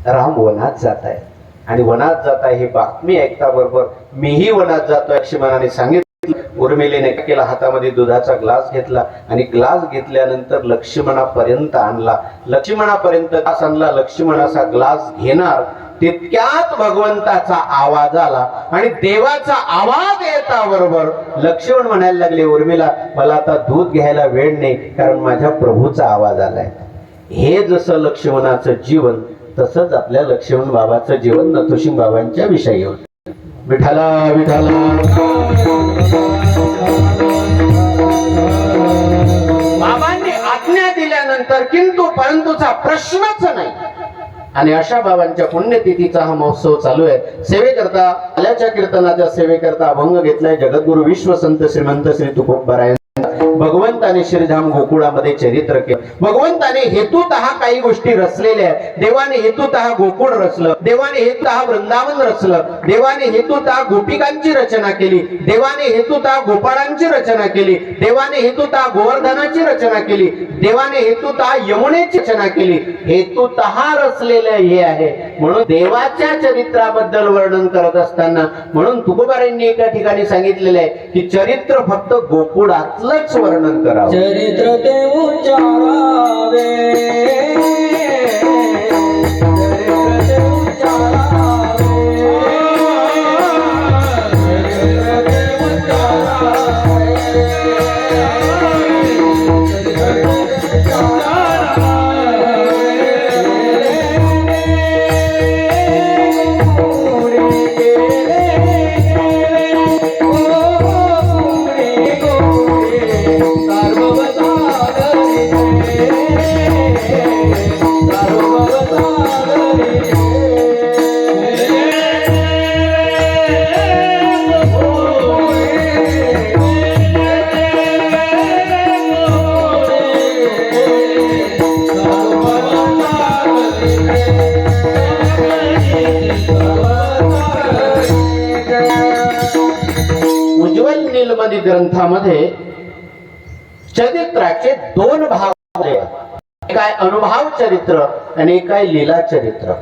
राम वनात जात आहे आणि वनात जात आहे ही बातमी ऐकता बरोबर मीही वनात जातोय लक्ष्मणाने सांगितलं. उर्मिलेने केला, हातामध्ये दुधाचा ग्लास घेतला आणि ग्लास घेतल्यानंतर लक्ष्मणापर्यंत आणला. लक्ष्मणापर्यंत ग्लास आणला. लक्ष्मण असा ग्लास घेणार तितक्यात भगवंताचा आवाज आला आणि देवाचा आवाज येता बरोबर लक्ष्मण म्हणायला लागले, उर्मिला मला आता दूध घ्यायला वेळ नाही, कारण माझ्या प्रभूचा आवाज आलाय. हे जसं लक्ष्मणाचं जीवन तसंच आपल्या लक्ष्मण बाबाचं जीवन नथुसिंग बाबांच्या विषयी होतं. विठाला विठाला बाबांनी आज्ञा दिल्यानंतर किंतु परंतुचा प्रश्नच नाही. आणि अशा बाबांच्या पुण्यतिथीचा हा महोत्सव चालू आहे. सेवेकरता आल्याच्या कीर्तनाच्या सेवेकरता अभंग घेतलाय जगद्गुरु विश्वसंत श्रीमंत श्री तुकोबाराय. भगवंताने श्रीधाम गोकुळामध्ये चरित्र केलं. भगवंताने हेतुतः काही गोष्टी रचलेल्या आहेत. देवाने हेतुतः गोकुळ रचलं, देवाने हेतुतः वृंदावन रचलं, देवाने हेतुतः गोपिकांची रचना केली, देवाने हेतुतः गोपाळांची रचना केली, देवाने हेतुतः गोवर्धनाची रचना केली, देवाने हेतुतः यमुनेची रचना केली. हेतुतः रचलेलं हे आहे. म्हणून देवाच्या चरित्राबद्दल वर्णन करत असताना म्हणून तुकोबारायांनी एका ठिकाणी सांगितलेलं आहे की चरित्र फक्त गोकुळातलंच वर्णन करावं. चरित्र ते उच्चारावे, चरित्र ते उच्चारावे, चरित्र ते उच्चारावे, उज्ज्वल नीलमणी ग्रंथामध्ये चरित्राचे दोन भाग आहेत. एक आहे अनुभव चरित्र आणि एक आहे लीला चरित्र.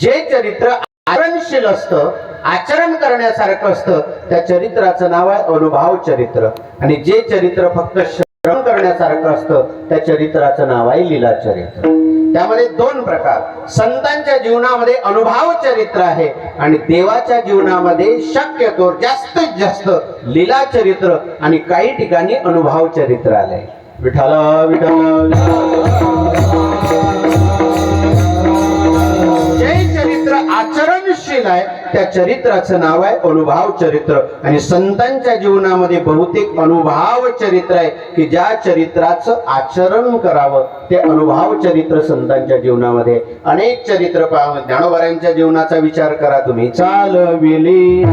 जे चरित्र आचरणशील असतं, आचरण करण्यासारखं असतं, त्या चरित्राचं नाव आहे अनुभव चरित्र. आणि जे चरित्र फक्त श्रवण करण्यासारखं असतं, त्या चरित्राचं नाव आहे लीला चरित्र. त्यामध्ये दोन प्रकार. संतांच्या जीवनामध्ये अनुभव चरित्र आहे आणि देवाच्या जीवनामध्ये शक्यतो जास्तीत जास्त लीला चरित्र आणि काही ठिकाणी अनुभव चरित्र आलंय. विठ्ठल विठ्ठल. जे चरित्र आचरणशील आहे त्या चरित्राचं नाव आहे अनुभव चरित्र. आणि संतांच्या जीवनामध्ये बहुतेक अनुभव चरित्र आहे की ज्या चरित्राचं आचरण करावं ते अनुभव चरित्र संतांच्या जीवनामध्ये. अनेक चरित्र पहा. ज्ञानोबारायांच्या जीवनाचा विचार करा तुम्ही. चालविली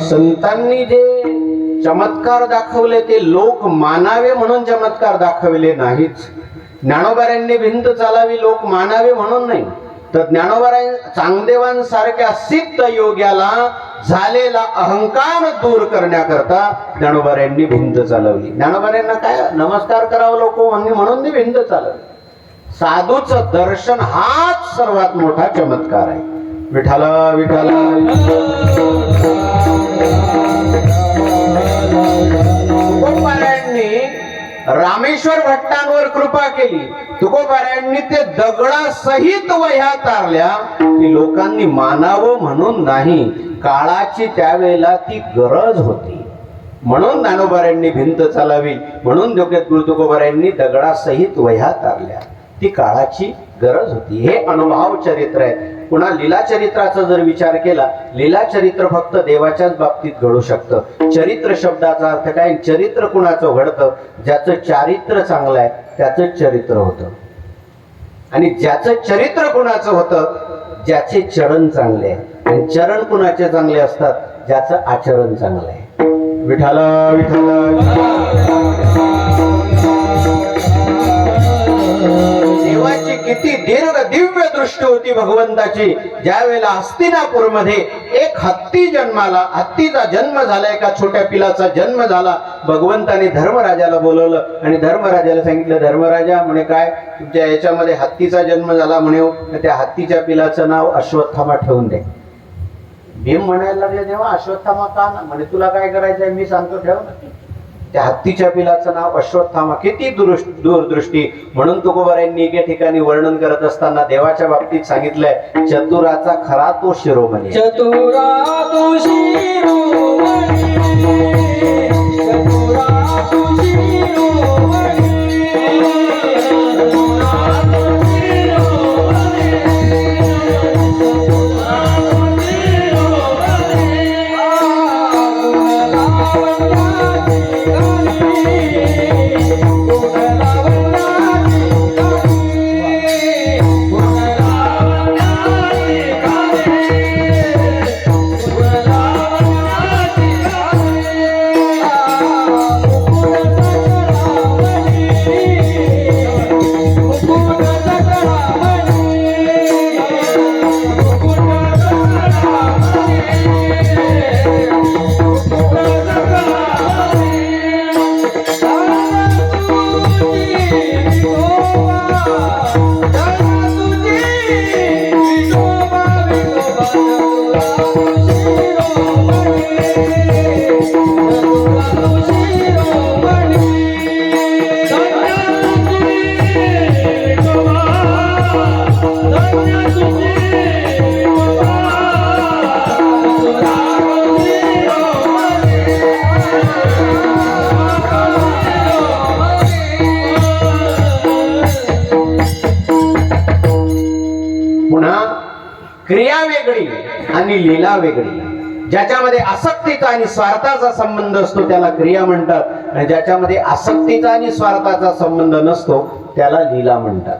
संतांनी जे चमत्कार दाखवले ते लोक मानावे म्हणून चमत्कार दाखवले नाहीच. ज्ञानोबारायांनी भिंत चालावी लोक मानावे म्हणून नाही, तर ज्ञानोबाराय चांगदेवांसारख्या सिद्ध योग्याला झालेला अहंकार दूर करण्याकरता ज्ञानोबारायांनी भिंत चालवली. ज्ञानोबारायांना काय नमस्कार करावं लोक म्हणून ती भिंत चालवली. साधूचं दर्शन हाच सर्वात मोठा चमत्कार आहे. विठ्ठल विठ्ठल. तुकोबारायांनी रामेश्वर भट्टांवर कृपा केली. तुकोबारायांनी ते दगडासहित वह्या तारल्या की लोकांनी मानावं म्हणून नाही, काळाची त्यावेळेला ती गरज होती म्हणून ज्ञानोबारायांनी भिंत चालावी. म्हणून गुरु तुकोबारायांनी दगडासहित वह्या तारल्या. ती काळाची गरज होती. हे अनुभव चरित्र आहे. पुन्हा लीला चरित्राचा जर विचार केला, लीला चरित्र फक्त देवाच्याच बाबतीत घडू शकतं. चरित्र शब्दाचा अर्थ काय? चरित्र कुणाचं घडतं? ज्याचं चारित्र्य चांगलं आहे त्याचं चरित्र होतं. आणि ज्याचं चरित्र कुणाचं होतं? ज्याचे चरण चांगले आहे. आणि चरण कुणाचे चांगले असतात? ज्याचं आचरण चांगलं आहे. विठ्ठल विठ्ठल. देवाची किती दीर्घ दिव्य दृष्टी होती भगवंताची. ज्या वेळेला हस्तिनापूरमध्ये एक हत्ती जन्माला, हत्तीचा जन्म झाला, एका छोट्या पिलाचा जन्म झाला. भगवंताने धर्मराजाला बोलवलं आणि धर्मराजाला सांगितलं, धर्मराजा म्हणे काय तुमच्या याच्यामध्ये हत्तीचा जन्म झाला म्हणे, त्या हत्तीच्या पिलाचं नाव अश्वत्थामा ठेवून दे. भीम म्हणायला लागले तेव्हा अश्वत्थामा का ना? म्हणे तुला काय करायचंय मी सांगतो, ठेव ना. त्या हत्तीच्या पिलाचं नाव अश्वत्थामा. किती दूरदृष्टी. म्हणून तुकोबारायांनी एके ठिकाणी वर्णन करत असताना देवाच्या बाबतीत सांगितलंय, चतुराचा खरा तो शिरोमणी. चतुरा तो शिरोमणी, चतुरा तो शिरोमणी, क्रिया वेगळी आणि लीला वेगळी. ज्याच्यामध्ये आसक्तीचा आणि स्वार्थाचा संबंध असतो त्याला क्रिया म्हणतात, आणि ज्याच्यामध्ये आसक्तीचा आणि स्वार्थाचा संबंध नसतो त्याला लीला म्हणतात.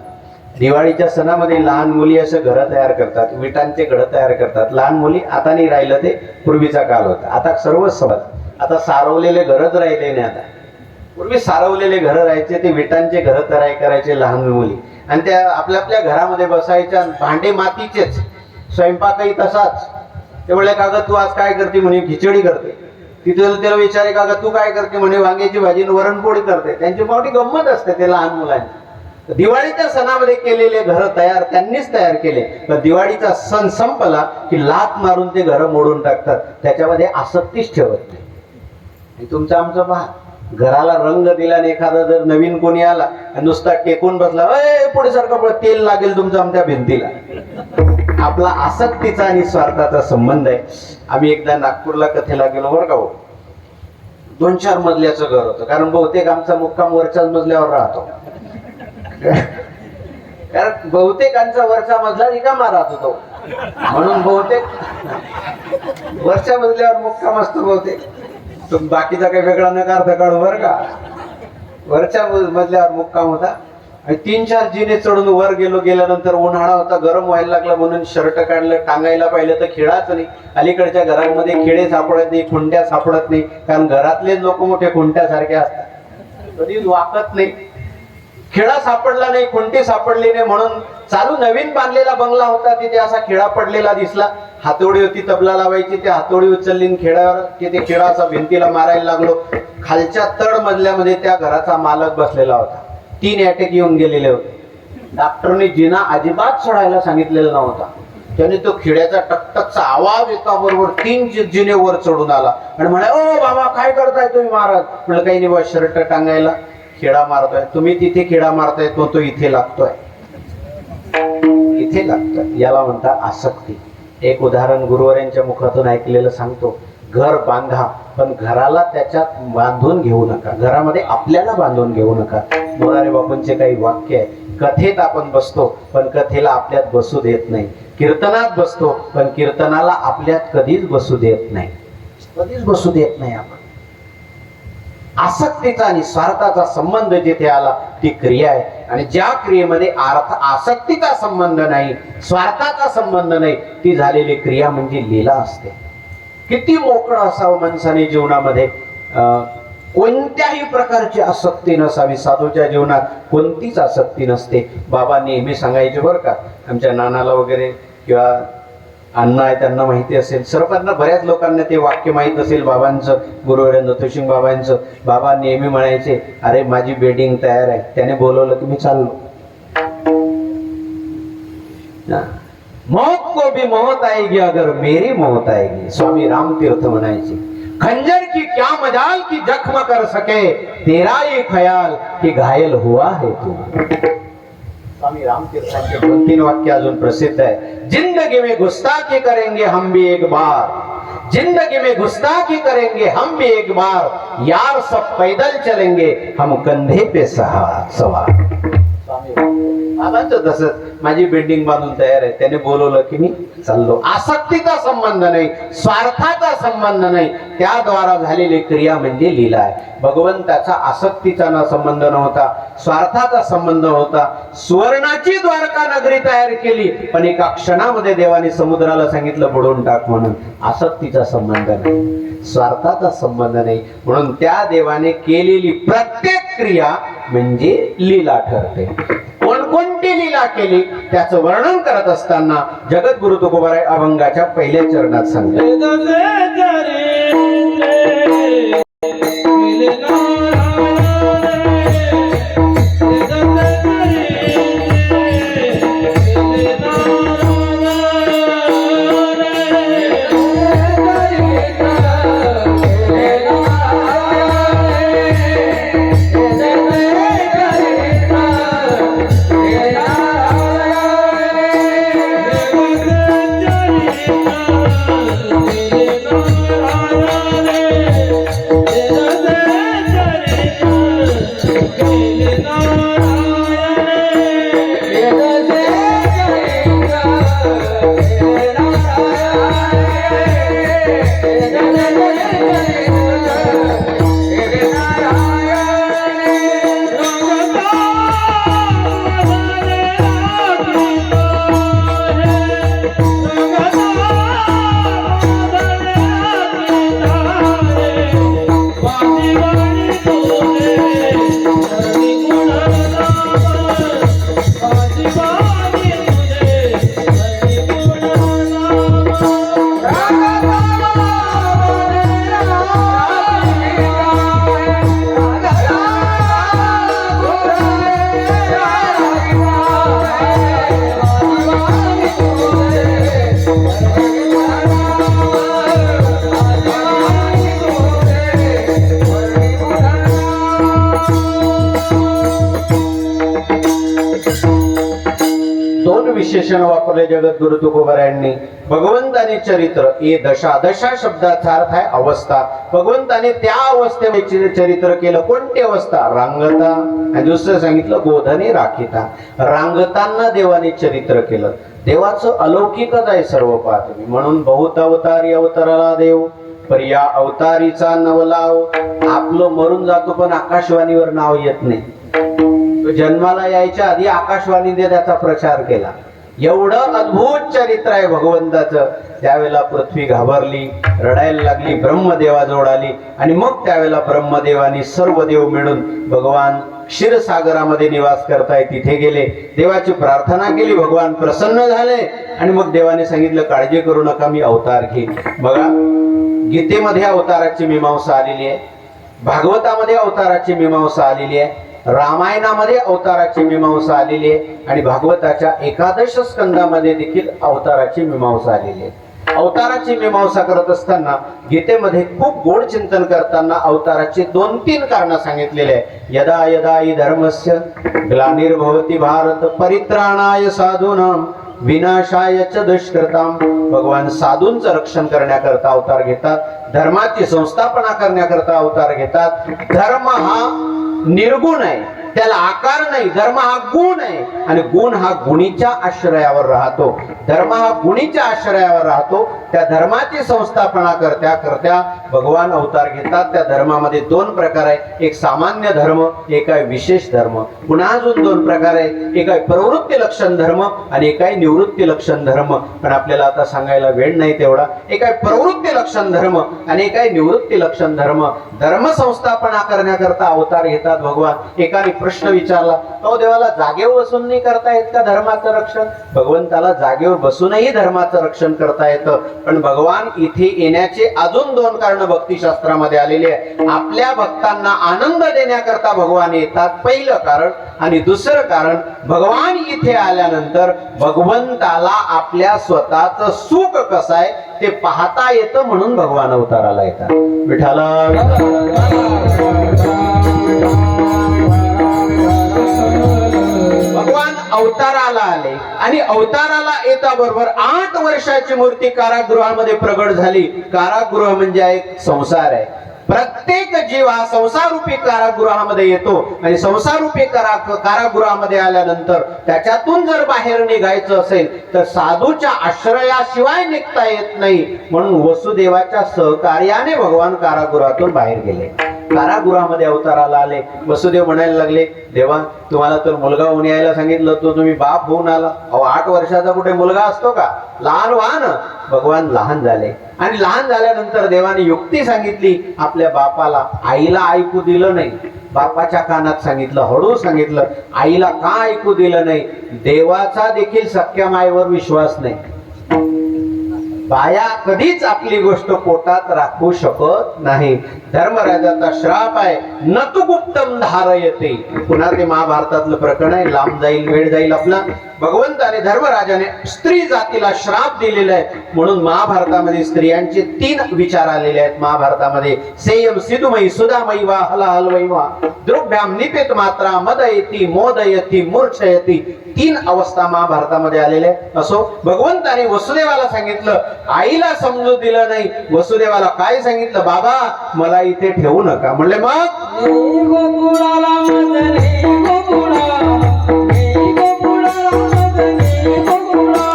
दिवाळीच्या सणामध्ये लहान मुली असं घरं तयार करतात, विटांचे घरं तयार करतात. लहान मुली आता नाही राहिलं, ते पूर्वीचा काल होता. आता सर्वच समज, आता सारवलेले घरच राहिले नाही. आता पूर्वी सारवलेले घरं राहायचे, ते विटांचे घरं तयार करायचे लहान मुली, आणि त्या आपल्या आपल्या घरामध्ये बसायच्या. भांडे मातीचेच, स्वयंपाकही तसाच. ते म्हणले, काका तू आज काय करते? म्हणे खिचडी करते. तिथे त्याला विचारे, काका तू काय करते? म्हणे वांग्याची भाजी आणि वरणपोळी करते. त्यांची मोठी गंमत असते ते लहान मुलांची. दिवाळीच्या सणामध्ये केलेले घर तयार त्यांनीच तयार केले, पण दिवाळीचा सण संपला की लात मारून ते घर मोडून टाकतात. त्याच्यामध्ये आसक्तीच ठेवत नाही. तुमचं आमचं पहा, घराला रंग दिला आणि एखादा जर नवीन कोणी आला आणि नुसता टेकून बसला, पुढे सारखं पुढे तेल लागेल तुमचं आमच्या भिंतीला. आपला आसक्तीचा आणि स्वार्थाचा संबंध आहे. आम्ही एकदा नागपूरला कथेला गेलो बरं का हो. 2-4 मजल्याचं घर होतं, कारण बहुतेक आमचा मुक्काम वरच्याच मजल्यावर राहतो. कारण बहुतेकांचा वरचा मजला रिकामा राहत होतो, म्हणून बहुतेक वरच्या मजल्यावर मुक्काम असतो. बहुतेक बाकीचा काही वेगळा नकार काढू बरं का. वरच्या मजल्यावर मुक्काम होता आणि 3-4 जिने चढून वर गेल्यानंतर उन्हाळा होता, गरम व्हायला लागला, म्हणून शर्ट काढलं. टांगायला पाहिलं तर खिळाच नाही. अलीकडच्या घरांमध्ये खिळे सापडत नाही, खुंट्या सापडत नाही, कारण घरातले लोक मोठे खुंट्यासारखे असतात, कधी वाकत नाही. खिळा सापडला नाही, खुंटी सापडली नाही, म्हणून चालू नवीन बांधलेला बंगला होता, तिथे असा खिळा पडलेला दिसला. हातोडी होती, तबला लावायची, ते हातोडी उचलली खेळावर, तिथे खिळा असा भिंतीला मारायला लागलो. खालच्या तड मजल्यामध्ये त्या घराचा मालक बसलेला होता. 3 अटॅक येऊन गेलेले होते. डॉक्टरने जिना अजिबात सोडायला सांगितलेला नव्हता. त्याने तो खिड्याचा टकटकचा आवाज एका बरोबर 3 जिने वर चढून आला आणि म्हणे, ओ बाबा काय करताय तुम्ही महाराज? म्हटलं काही नाही बा, शर्ट टांगायला खिळा मारतोय. तुम्ही तिथे खिळा मारताय, तो इथे लागतोय, इथे लागतोय. याला म्हणतात आसक्ती. एक उदाहरण गुरुवारांच्या मुखातून ऐकलेलं सांगतो. घर बांधा, पण घराला त्याच्यात बांधून घेऊ नका, घरामध्ये आपल्याला बांधून घेऊ नका. मोरारे बापूंचे काही वाक्य आहे. कथेत आपण बसतो, पण कथेला आपल्यात बसू देत नाही. कीर्तनात बसतो, पण कीर्तनाला आपल्यात कधीच बसू देत नाही, कधीच बसू देत नाही आपण. आसक्तीचा आणि स्वार्थाचा संबंध जिथे आला ती क्रिया आहे, आणि ज्या क्रियेमध्ये आसक्तीचा संबंध नाही, स्वार्थाचा संबंध नाही, ती झालेली क्रिया म्हणजे लीला असते. किती मोकळं असावं माणसाने जीवनामध्ये, कोणत्याही प्रकारची आसक्ती नसावी. साधूच्या जीवनात कोणतीच आसक्ती नसते. बाबा नेहमी सांगायचे बरं का, आमच्या नानाला वगैरे किंवा अण्णा आहे त्यांना माहिती असेल, सर्वांना बऱ्याच लोकांना ते वाक्य माहीत असेल बाबांचं, गुरुवर्य तुशिंग बाबांचं. बाबा नेहमी म्हणायचे, अरे माझी बेडिंग तयार आहे. त्याने बोलवलं की मी चाललो. मौत को भी मौत आएगी अगर मेरी मौत आएगी. स्वामी रामतीर्थ म्हणायचे, खंजर की क्या मजाल की जख्म कर सके तेरा ये ख्याल कि घायल हुआ है तू. स्वामी रामतीर्थांचे 2-3 वाक्य अजून प्रसिद्ध आहे. जिंदगी में गुस्ताखी करेंगे हम भी एक बार, जिंदगी में गुस्ताखी करेंगे हम भी एक बार, यार सब पैदल चलेंगे हम कंधे पे सवार. बाबांचं तसंच, माझी बिल्डिंग बांधून तयार आहे, त्याने बोलवलं की मी चाललो. आसक्तीचा संबंध नाही, स्वार्थाचा संबंध नाही, त्याद्वारा झालेली क्रिया म्हणजे लीला आहे. भगवंताचा आसक्तीचा ना संबंध नव्हता, स्वार्थाचा संबंध होता. सुवर्णाची द्वारका नगरी तयार केली, पण एका क्षणामध्ये देवाने समुद्राला सांगितलं बुडवून टाक म्हणून. आसक्तीचा संबंध नाही, स्वार्थाचा संबंध नाही, म्हणून त्या देवाने केलेली प्रत्येक क्रिया म्हणजे लीला ठरते. कोणकोणती लीला केली त्याचं वर्णन करत असताना जगद्गुरु तुकोबाराय अभंगाच्या पहिल्या चरणात सांगतात. विशेषण वापरले जगद्गुरु तुकोबारायांनी. भगवंताने चरित्र हे दशा, दशा शब्दाचा अर्थ आहे अवस्था. भगवंताने त्या अवस्थेचे चरित्र केलं. कोणती अवस्था? रांगता. आणि दुसरं सांगितलं गोधने राखिता. रांगताना देवाने चरित्र केलं. देवाचं अलौकिकच आहे सर्व पाहत मी. म्हणून बहुत अवतारी अवताराला देव, पर या अवतारीचा नवलाव. आपलं मरून जातो पण आकाशवाणीवर नाव येत नाही. तो जन्माला यायच्या आधी आकाशवाणीने त्याचा प्रचार केला. एवढं अद्भुत चरित्र आहे भगवंताचं. त्यावेळेला पृथ्वी घाबरली, रडायला लागली, ब्रह्मदेवाजवळ आली. आणि मग त्यावेळेला ब्रह्मदेवानी सर्व देव मिळून भगवान क्षीरसागरामध्ये निवास करताय तिथे गेले. देवाची प्रार्थना केली, भगवान प्रसन्न झाले. आणि मग देवाने सांगितलं काळजी करू नका, मी अवतार घेईन. बघा, गीतेमध्ये अवताराची मीमांसा आलेली आहे, भागवतामध्ये अवताराची मीमांसा आलेली आहे, रामायणामध्ये अवताराची मीमांसा आलेली आहे आणि भागवताच्या 11 स्कंदामध्ये देखील अवताराची मीमांसा आलेली आहे. अवताराची मीमांसा करत असताना गीतेमध्ये खूप गोड चिंतन करताना अवताराची 2-3 कारण सांगितलेले आहे. यदा यदा हि धर्मस्य ग्लानिर्भवति भारत परित्राणाय साधूनां विनाशाय च दुष्कृताम. भगवान साधूंचं रक्षण करण्याकरता अवतार घेतात, धर्माची संस्थापना करण्याकरता अवतार घेतात. धर्म हा निर्गुण आहे, त्याला आकार नाही. धर्म हा गुण आहे आणि गुण हा गुणीच्या आश्रयावर राहतो. धर्म हा गुणीच्या आश्रयावर राहतो. त्या धर्माची संस्थापना करत्या करत्या भगवान अवतार घेतात. त्या धर्मामध्ये 2 प्रकार आहे, एक सामान्य धर्म, एक आहे विशेष धर्म. पुन्हा अजून 2 प्रकार आहे, एक आहे प्रवृत्ती लक्षण धर्म आणि एक आहे निवृत्ती लक्षण धर्म. पण आपल्याला आता सांगायला वेळ नाही तेवढा. एक आहे प्रवृत्ती लक्षण धर्म आणि एक आहे निवृत्ती लक्षण धर्म. धर्म संस्थापना करण्याकरता अवतार घेतात भगवान. एकाने प्रश्न विचारला, अहो देवाला जागेवर बसून नाही करता येत का धर्माचं रक्षण? भगवंताला जागेवर बसूनही धर्माचं रक्षण करता येतं. पण भगवान इथे येण्याचे अजून 2 कारण भक्तिशास्त्रामध्ये आलेले आहे. आपल्या भक्तांना आनंद देण्याकरता भगवान येतात, पहिलं कारण. आणि दुसरं कारण, भगवान इथे आल्यानंतर भगवंताला आपल्या स्वतःचं सुख कसं आहे ते पाहता येतं, म्हणून भगवान अवताराला येतात. विठाला भगवान अवताराला आले आणि अवताराला येता बरोबर 8 वर्षाची मूर्ती कारागृहामध्ये प्रगट झाली. कारागृह म्हणजे एक संसार आहे. प्रत्येक जीव हा संसारूपी कारागृहामध्ये येतो आणि संसारूपी कारागृहामध्ये आल्यानंतर त्याच्यातून जर बाहेर निघायचं असेल तर साधूच्या आश्रयाशिवाय निघता येत नाही. म्हणून वसुदेवाच्या सहकार्याने भगवान कारागृहातून बाहेर गेले. कारागृहामध्ये अवताराला आले. वसुदेव म्हणायला लागले, देवा तुम्हाला तर मुलगा होऊन यायला सांगितलं, तो तुम्ही बाप होऊन आला. अहो 8 वर्षाचा कुठे मुलगा असतो का? लहान व्हा ना. भगवान लहान झाले आणि लहान झाल्यानंतर देवाने युक्ती सांगितली. आपल्या बापाला, आईला ऐकू दिलं नाही. बापाच्या कानात सांगितलं, हळू सांगितलं. आईला का ऐकू दिलं नाही? देवाचा देखील सख्या मायेवर विश्वास नाही. बाया कधीच आपली गोष्ट पोटात राखू शकत नाही. धर्मराजाचा श्राप आहे, न तू गुप्तम धारयते. पुन्हा ते महाभारतातलं प्रकरण आहे, लांब जाईल, वेळ जाईल आपला. भगवंताने धर्मराजाने स्त्री जातीला श्राप दिलेला आहे. म्हणून महाभारतामध्ये स्त्रियांचे 3 विचार आलेले आहेत. महाभारतामध्ये सेयम सिधुमयी सुधामयी वा हलहलवयी वा द्रव्याम निपेत मात्रा मदयती मोदयती मूर्छयती. 3 अवस्था महाभारतामध्ये आलेल्या आहेत. असो, भगवंताने वसुदेवाला सांगितलं, आईला समजू दिलं नाही. वसुदेवाला काय सांगितलं? बाबा मला इथे ठेवू नका. म्हणले मग गोकुळाला मदने गोकुळा, गोकुळाला मदने गोकुळाला,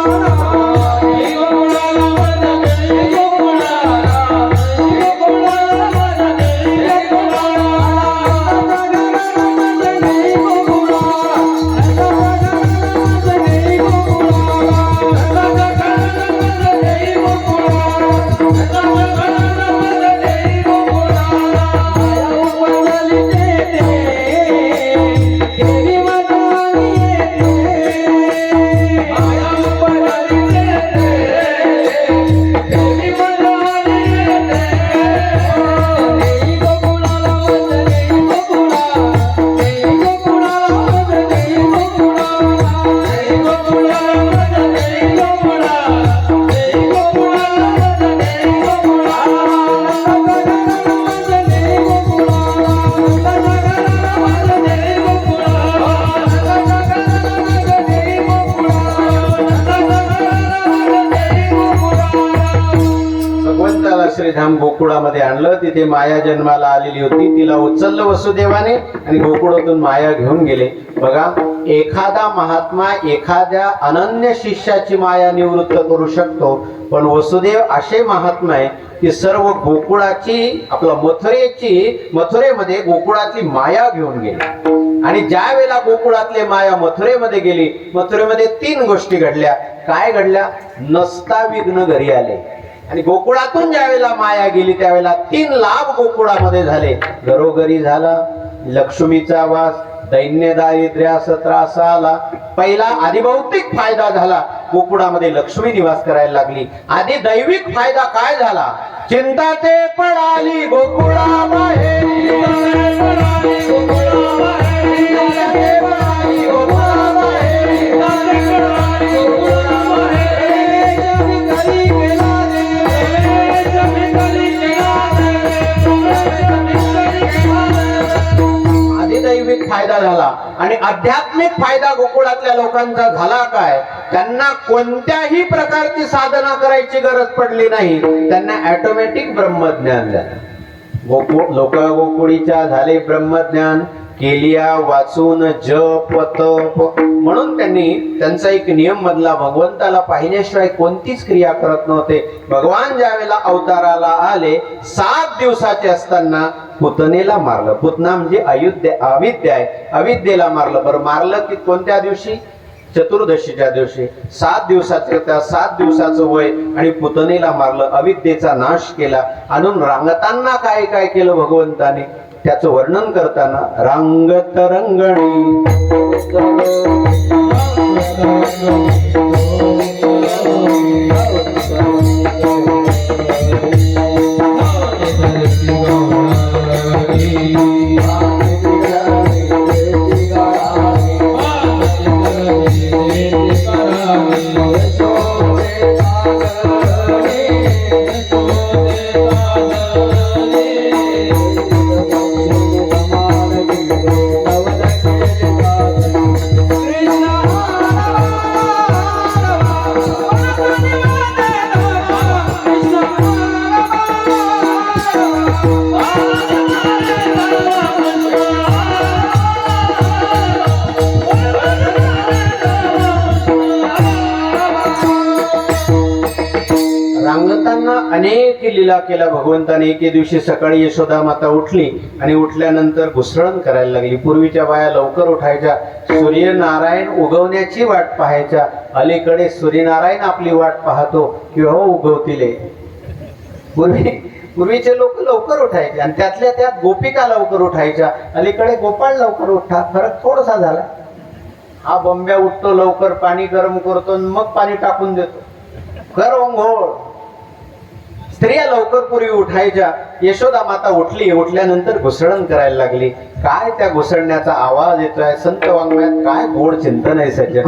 गोकुळाला मदने गोकुळाला, गोकुळाला मदने गोकुळाला. श्रीधाम गोकुळामध्ये आणलं. तिथे माया जन्माला आलेली होती. तिला उचललं वसुदेवाने आणि गोकुळातून माया घेऊन गेले. बघा, एखादा महात्मा एखाद्या अनन्य शिष्याची माया निवृत्त करू शकतो, पण वसुदेव असे महात्मा आहे की सर्व गोकुळाची आपला मथुरेमध्ये गोकुळातली माया घेऊन गेले. आणि ज्या वेळेला गोकुळातले माया मथुरेमध्ये गेली, मथुरेमध्ये 3 गोष्टी घडल्या. काय घडल्या? नसता विघ्न घरी आले. आणि गोकुळातून ज्या वेळेला माया गेली त्यावेळेला 3 लाभ गोकुळामध्ये झाले. घरोघरी झाला लक्ष्मीचा वास, दैन्य दारिद्र्याचा त्रास आला. पहिला अधिभौतिक फायदा झाला, गोकुळामध्ये लक्ष्मी निवास करायला लागली. आधी दैविक फायदा काय झाला? चिंता ते पडाली गोकुळाबाहेर, दैविक फायदा झाला. आणि आध्यात्मिक फायदा गोकुळातल्या लोकांचा झाला काय? त्यांना कोणत्याही प्रकारची साधना करायची गरज पडली नाही. त्यांना ऑटोमॅटिक ब्रह्मज्ञान झालं. गोकुळीच्या झाले ब्रह्मज्ञान. केलिया वाचून जप तप, म्हणून त्यांचा एक नियम मधला, भगवंताला पाहिल्याशिवाय कोणतीच क्रिया करत नव्हते. भगवान ज्या वेळेला अवताराला आले 7 दिवसाचे असताना पुतनेला मारलं. पुतना म्हणजे अविद्या आहे, अविद्येला मारलं. बरं, मारलं की कोणत्या दिवशी? चतुर्दशीच्या दिवशी. 7 दिवसाचे, त्या 7 दिवसाचं वय, आणि पुतनेला मारलं, अविद्येचा नाश केला. आणून रांगताना काय काय केलं भगवंताने, त्याचं वर्णन करताना, रांगत रंगणी अनेक लीला केल्या भगवंताने. एके दिवशी सकाळी यशोदा माता उठली आणि उठल्यानंतर घुसळण करायला लागली. पूर्वीच्या बाया लवकर उठायच्या, सूर्यनारायण उगवण्याची वाट पाहायच्या. अलीकडे सूर्यनारायण आपली वाट पाहतो किंवा उगवतील. पूर्वीचे लोक लवकर उठायचे आणि त्यातल्या त्यात गोपिका लवकर उठायच्या. अलीकडे गोपाळ लवकर उठा. फरक थोडासा झाला. हा बंब्या उठतो लवकर, पाणी गरम करतो, मग पाणी टाकून देतो, कर अंघोळ. स्त्रिया लवकर पूर्वी उठायच्या. यशोदा माता उठली. उठल्यानंतर घुसळण करायला लागली. काय त्या घुसळण्याचा आवाज येतोय? संत वाङ्मयात काय गोड चिंतन आहे सज्जन.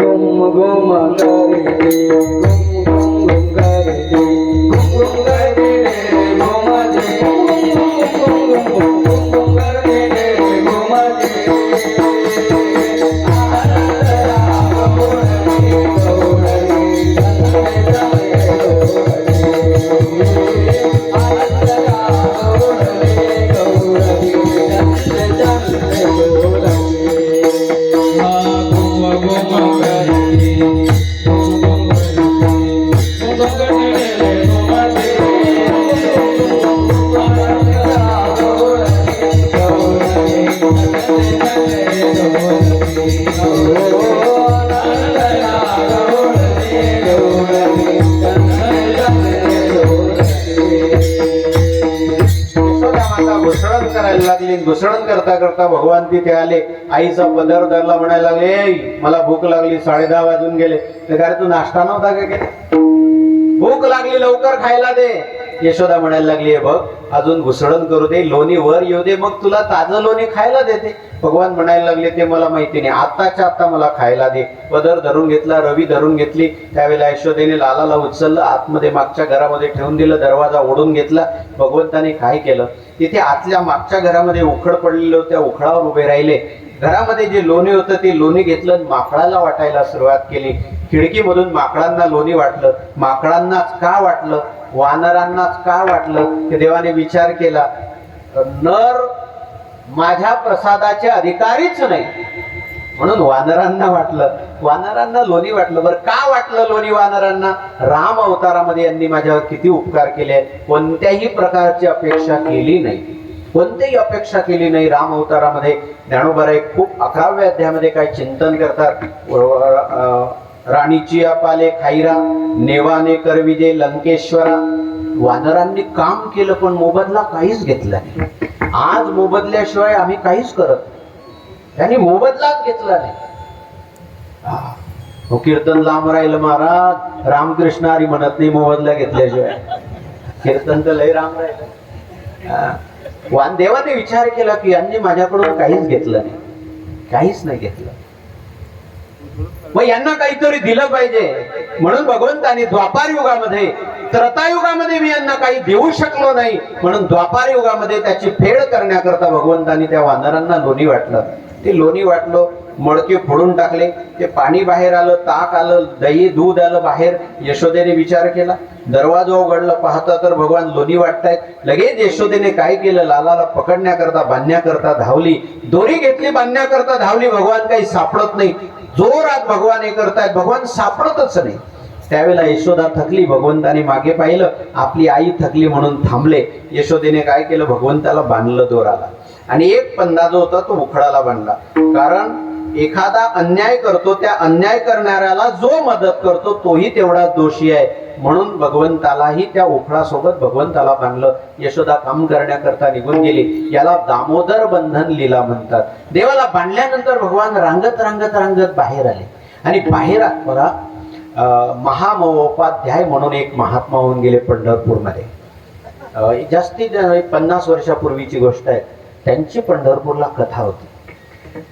घुसळण करता करता भगवान तिथे आले. आईचा पदर धरला, म्हणायला लागले, मला भूक लागली, 10:30 वाजून गेले. अरे तू नाश्ता नव्हता का केला? भूक लागली, लवकर खायला दे. यशोदा म्हणायला लागली, बघ अजून घुसळण करू दे, लोणी वर येऊ दे, मग तुला ताजं लोणी खायला देते. भगवान म्हणायला लागले, ते मला माहिती नाही, आत्ताच्या आत्ता मला खायला दे. पदर धरून घेतला, रवी धरून घेतली. त्यावेळेला यशोदेने लालाला उचललं, आतमध्ये मागच्या घरामध्ये ठेवून दिलं, दरवाजा ओढून घेतला. भगवंताने काय केलं, तिथे आतल्या मागच्या घरामध्ये उखड पडलेलं, त्या उखडावर उभे राहिले. घरामध्ये जे लोणी होतं ते लोणी घेतलं, माकडाला वाटायला सुरुवात केली. खिडकीमधून माकडांना लोणी वाटलं. माकडांना का वाटलं? वानरांनाच काय वाटलं की देवाने विचार केला, नर माझ्या प्रसादाचे अधिकारीच नाही, म्हणून वानरांना वाटलं, वानरांना लोणी वाटलं. बरं का वाटलं लोणी वानरांना? राम अवतारामध्ये यांनी माझ्यावर किती उपकार केले, कोणत्याही प्रकारची अपेक्षा केली नाही, कोणतीही अपेक्षा केली नाही. राम अवतारामध्ये ज्ञानोबा खूप 11व्या अध्यायामध्ये काय चिंतन करतात, राणीची अपाले खाईरा नेवाने करविजे लंकेश्वरा. वानरांनी काम केलं पण मोबदला काहीच घेतला नाही. आज मोबदल्याशिवाय आम्ही काहीच करत, त्यांनी मोबदलाच घेतला नाही. हो, कीर्तन लांब राहिलं महाराज, रामकृष्ण हरी म्हणत नाही मोबदला घेतल्याशिवाय. कीर्तन तर लय राम राहिलं. देवाने विचार केला की यांनी माझ्याकडून काहीच घेतलं नाही, काहीच नाही घेतलं, मग यांना काहीतरी दिलं पाहिजे. म्हणून भगवंताने द्वापार युगामध्ये, त्रतायुगामध्ये मी यांना काही देऊ शकलो नाही, म्हणून द्वापार युगामध्ये त्याची फेड करण्याकरता भगवंताने त्या वानरांना लोणी वाटलं. ते लोणी वाटलं, मडके फोडून टाकले, ते पाणी बाहेर आलं, ताक आलं, दही दूध आलं बाहेर. यशोदेने विचार केला, दरवाजा उघडला, पाहता तर भगवान लोणी वाटतायत. लगेच यशोदेने काय केलं, लालाला पकडण्याकरता बांधण्याकरता धावली, दोरी घेतली, बांधण्याकरता धावली. भगवान काही सापडत नाही, जोरात भगवान हे करतायत, भगवान सापडतच नाही. त्यावेळेला यशोदा थकली, भगवंताने मागे पाहिलं, आपली आई थकली म्हणून थांबले. यशोदेने काय केलं, भगवंताला बांधलं दोराला, आणि एक पंधा जो होता तो उखडाला बांधला. कारण एखादा अन्याय करतो, त्या अन्याय करणाऱ्याला जो मदत करतो तोही तेवढा दोषी आहे, म्हणून भगवंतालाही त्या उखडासोबत भगवंताला बांधलं. यशोदा काम करण्याकरता निघून गेली. याला दामोदर बंधन लीला म्हणतात. देवाला बांधल्यानंतर भगवान रांगत रांगत रांगत बाहेर आले, आणि बाहेर बघा महामहोपाध्याय म्हणून एक महात्मा होऊन गेले पंढरपूरमध्ये. जास्तीत 50 वर्षापूर्वीची गोष्ट आहे. त्यांची पंढरपूरला कथा होती.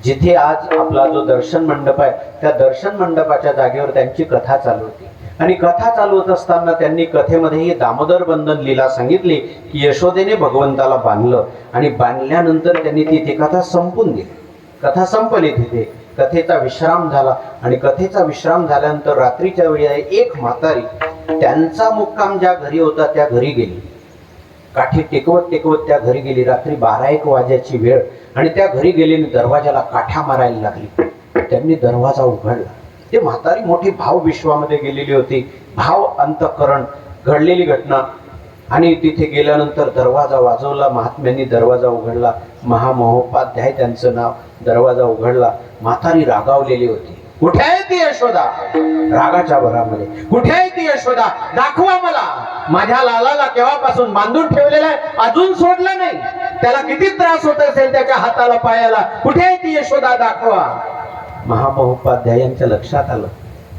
जिथे आज आपला जो दर्शन मंडप आहे, त्या दर्शन मंडपाच्या जागेवर त्यांची कथा चालू होती. आणि कथा चालू होत असताना त्यांनी कथेमध्ये ही दामोदर बंधन लीला सांगितली की यशोदेने भगवंताला बांधलं, आणि बांधल्यानंतर त्यांनी ती कथा संपून दिली. कथा संपली तिथे, कथेचा विश्राम झाला. आणि कथेचा विश्राम झाल्यानंतर रात्रीच्या वेळी एक म्हातारी त्यांचा मुक्काम ज्या घरी होता त्या घरी गेली. काठी टेकवत टेकवत त्या घरी गेली. रात्री 12-1 वाजेची वेळ, आणि त्या घरी गेली, दरवाजाला काठ्या मारायला लागली. त्यांनी दरवाजा उघडला. ते म्हातारी मोठी भाव विश्वामध्ये गेलेली होती, भाव अंतःकरण, घडलेली घटना. आणि तिथे गेल्यानंतर दरवाजा वाजवला, महात्म्यांनी दरवाजा उघडला. महामहोपाध्याय त्यांचं नाव. दरवाजा उघडला, म्हातारी रागावलेली होती. कुठे आहे ती यशोदा? रागाच्या भरामध्ये, कुठे आहे ती यशोदा? दाखवा मला. माझ्या लालाला केव्हापासून बांधून ठेवलेला आहे, अजून सोडलं नाही. त्याला किती त्रास होत असेल त्याच्या हाताला पायाला. कुठे आहे ती यशोदा? दाखवा. महामहोपाध्यायांच्या लक्षात आलं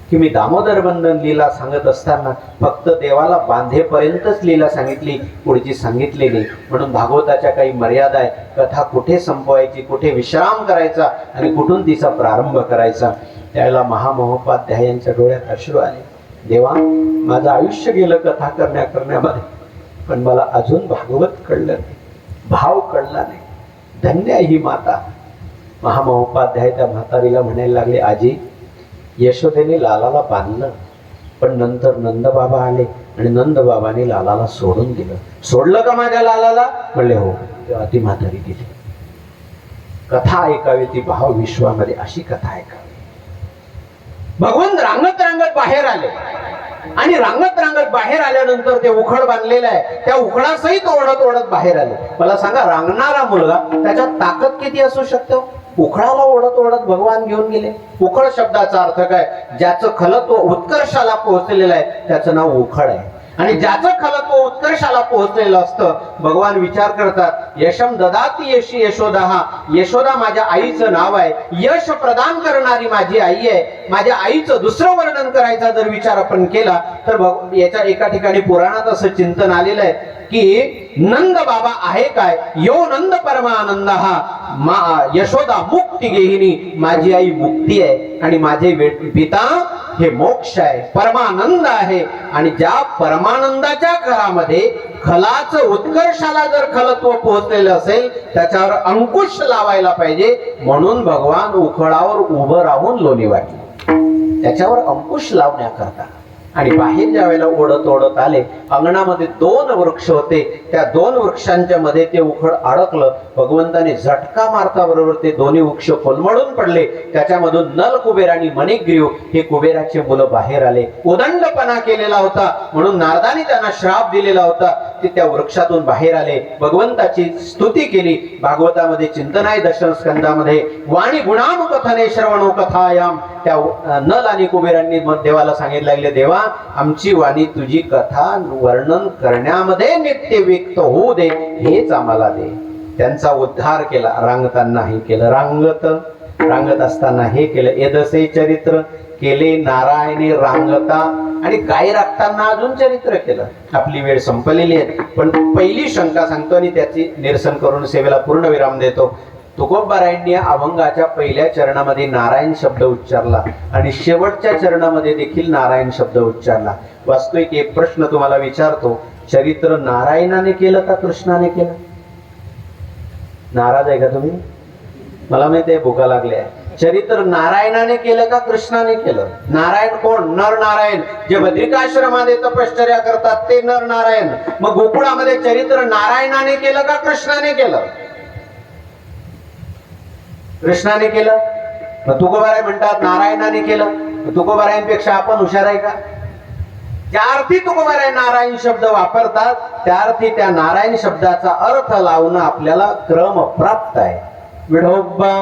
की मी दामोदर बंधन लीला सांगत असताना फक्त देवाला बांधेपर्यंतच लीला सांगितली, पुढची सांगितली नाही. म्हणून भागवताच्या काही मर्यादा आहे. कथा कुठे संपवायची, कुठे विश्राम करायचा, आणि कुठून तिचा प्रारंभ करायचा. त्यावेळेला महामहोपाध्यायांच्या डोळ्यात अश्रू आले. देवा, माझं आयुष्य गेलं कथा करण्यामध्ये, पण मला अजून भागवत कळलं नाही, भाव कळला नाही. धन्य ही माता. महामहोपाध्याय त्या म्हातारीला म्हणायला लागले, आजी, यशोदेने लालाला बांधलं, पण नंतर नंदबाबा आले आणि नंदबाबाने लालाला सोडून दिलं. सोडलं का माझ्या लालाला? म्हणले हो. तेव्हा ती म्हातारी गेली. कथा ऐकावी ती भाव विश्वामध्ये, अशी कथा ऐकावी. भगवान रांगत रांगत बाहेर आले, आणि रांगत रांगत बाहेर आल्यानंतर ते उखड बांधलेलं आहे, त्या उखडासहित ओढत ओढत बाहेर आले. मला सांगा, रांगणारा मुलगा त्याच्यात ताकद किती असू शकतो? उखडाला ओढत ओढत भगवान घेऊन गेले. उखड शब्दाचा अर्थ काय? ज्याचं खलत्व उत्कर्षाला पोहोचलेलं आहे त्याचं नाव उखड आहे. आणि ज्याचं खलत्व उत्कर्षाला पोहोचलेलं असतं, भगवान विचार करतात, यशम ददाती यशी यशोदा. यशोदा माझ्या आईचं नाव आहे. यश प्रदान करणारी माझी आई आहे. माझ्या आईचं दुसरं वर्णन करायचा जर विचार आपण केला तर याच्या एका ठिकाणी पुराणात असं चिंतन आलेलं आहे की नंद बाबा आहे काय? यो नंद परमानंद यशोदा मुक्ती गेहिनी. माझी आई मुक्ती आहे आणि माझे पिता हे मोक्ष आहे, परमानंद आहे. आणि ज्या परमानंदाच्या घरामध्ये खलाचं उत्कर्षाला जर खलत्व पोहोचलेलं असेल त्याच्यावर अंकुश लावायला पाहिजे. म्हणून भगवान उखडावर उभं राहून लोणी वाटली, त्याच्यावर अंकुश लावण्याकरता. आणि बाहेर ज्या वेळेला ओढत ओढत आले, अंगणामध्ये 2 वृक्ष होते. त्या 2 वृक्षांच्या मध्ये ते उखळ अडकलं. भगवंताने झटका मारता बरोबर ते दोन्ही वृक्ष कोलमडून पडले. त्याच्यामधून नल कुबेर आणि मणिग्रीव हे कुबेराचे मुलं बाहेर आले. उदंडपणा केलेला होता म्हणून नारदाने त्यांना श्राप दिलेला होता. ते त्या वृक्षातून बाहेर आले, भगवंताची स्तुती केली. भागवतामध्ये चिंतनाय दशम स्कंदामध्ये वाणी गुणानुकथने श्रवणो कथायाम त्या नल आणि कुबेरांनी देवाला सांगितलं लागले, देवा आमची वाणी तुझी कथा वर्णन करण्यामध्ये नित्य व्यक्त होऊ दे, हेच आम्हाला दे. त्यांचा उद्धार केला. रांगतानाही केलं, रांगत असताना हे केलं. एदसे चरित्र केले नारायणे रांगता आणि गाय राखताना अजून चरित्र केलं. आपली वेळ संपलेली आहे, पण पहिली शंका सांगतो आणि त्याची निरसन करून सेवेला पूर्ण विराम देतो. तुकोबारायांनी अभंगाच्या पहिल्या चरणामध्ये नारायण शब्द उच्चारला आणि शेवटच्या चरणामध्ये देखील नारायण शब्द उच्चारला. वास्तविक एक प्रश्न तुम्हाला विचारतो, चरित्र नारायणाने केलं का कृष्णाने केलं? नाराज आहे का तुम्ही? मला माहिती आहे भुका लागल्या. चरित्र नारायणाने केलं का कृष्णाने केलं? नारायण कोण? नर नारायण. जे बद्रिकाश्रमामध्ये तपश्चर्या करतात ते नर नारायण. मग गोकुळामध्ये चरित्र नारायणाने केलं का कृष्णाने केलं? कृष्णाने केलं. मग तुकोबाराय म्हणतात नारायणाने केलं. तुकोबारायांपेक्षा आपण हुशार आहे का? ज्या अर्थी तुकोबाराय नारायण शब्द वापरतात त्या अर्थी त्या नारायण शब्दाचा अर्थ लावणं आपल्याला क्रम प्राप्त आहे. विढोबा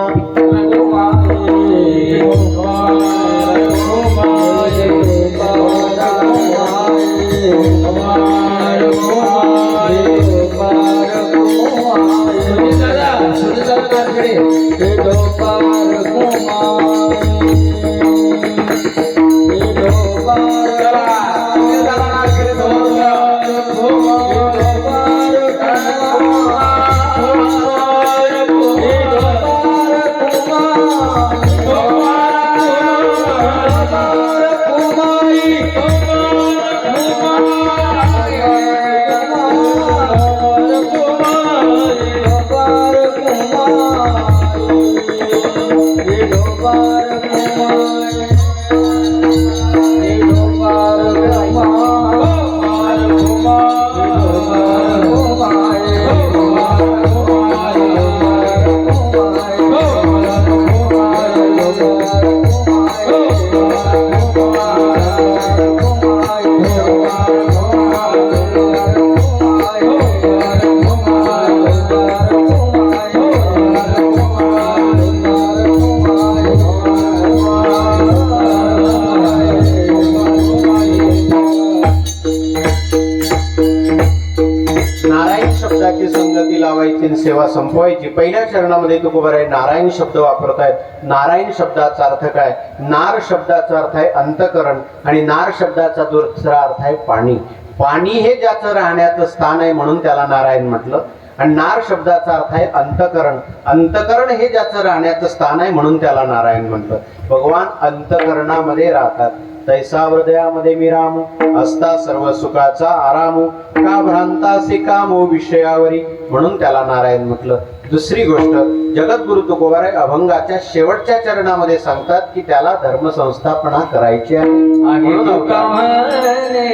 सेवा संपवायची. पहिल्या चरणामध्ये तुकोबाराय नारायण शब्द वापरतायत. नारायण शब्दाचा अर्थ काय? नार शब्दाचा अर्थ आहे अंतकरण आणि नार शब्दाचा दुसरा अर्थ आहे पाणी. पाणी हे ज्याचं राहण्याचं स्थान आहे म्हणून त्याला नारायण म्हटलं. आणि नार शब्दाचा अर्थ आहे अंतकरण. अंतकरण हे ज्याचं राहण्याचं स्थान आहे म्हणून त्याला नारायण म्हटलं. भगवान अंतकरणामध्ये राहतात. तैसा हृदयामध्ये मी रामू असता सर्व सुखाचा आरामू का भ्रांतासी कामो विषयावरी म्हणून त्याला नारायण म्हटलं. दुसरी गोष्ट, जगद्गुरु तुकोबाराय अभंगाच्या शेवटच्या चरणामध्ये सांगतात की त्याला धर्म संस्थापना करायची आहे. म्हणून आहे तुका म्हणे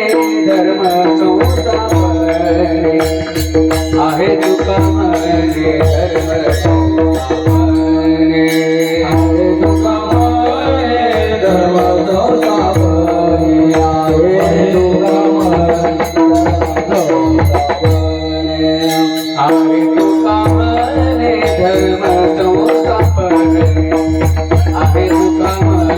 धर्म संस्थापने, आहे तुका म्हणे धर्म संस्थापने, आहे तुका म्हणे आहे तुका म्हणे धर्म संस्थापने, आहे तुका म्हणे धर्म संस्थापने, आहे तुका म्हणे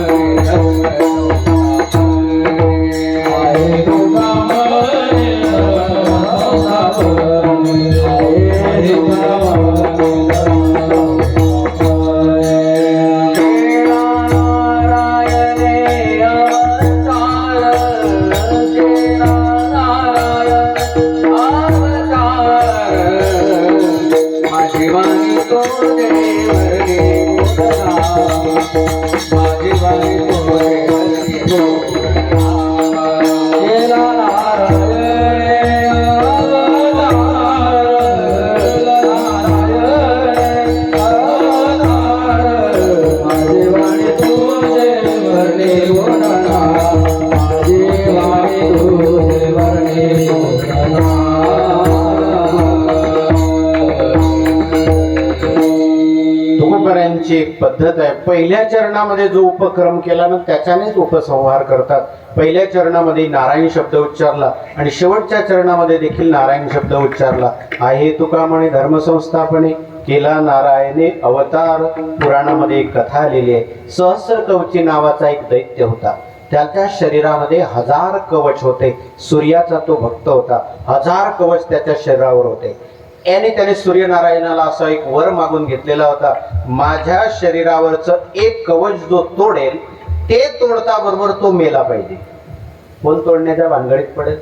Dewa पद्धत आहे. पहिल्या चरणामध्ये जो उपक्रम केला ना त्याच्यानेच उपसंहार करतात. पहिल्या चरणामध्ये नारायण शब्द उच्चारला आणि शेवटच्या चरणामध्ये देखील नारायण शब्द उच्चारला. आहे तुका म्हणे धर्मसंस्थापने केला नारायणे अवतार. पुराणामध्ये एक कथा आलेली आहे. सहस्र कवची नावाचा एक दैत्य होता. त्याच्या शरीरामध्ये 1000 कवच होते. सूर्याचा तो भक्त होता. 1000 कवच त्याच्या शरीरावर होते. त्याने सूर्यनारायणाला असा एक वर मागून घेतलेला होता, माझ्या शरीरावरचं एक कवच जो तोडेल ते तोडता बरोबर तो मेला पाहिजे. कोण तोडण्याच्या भानगडीत पडेल.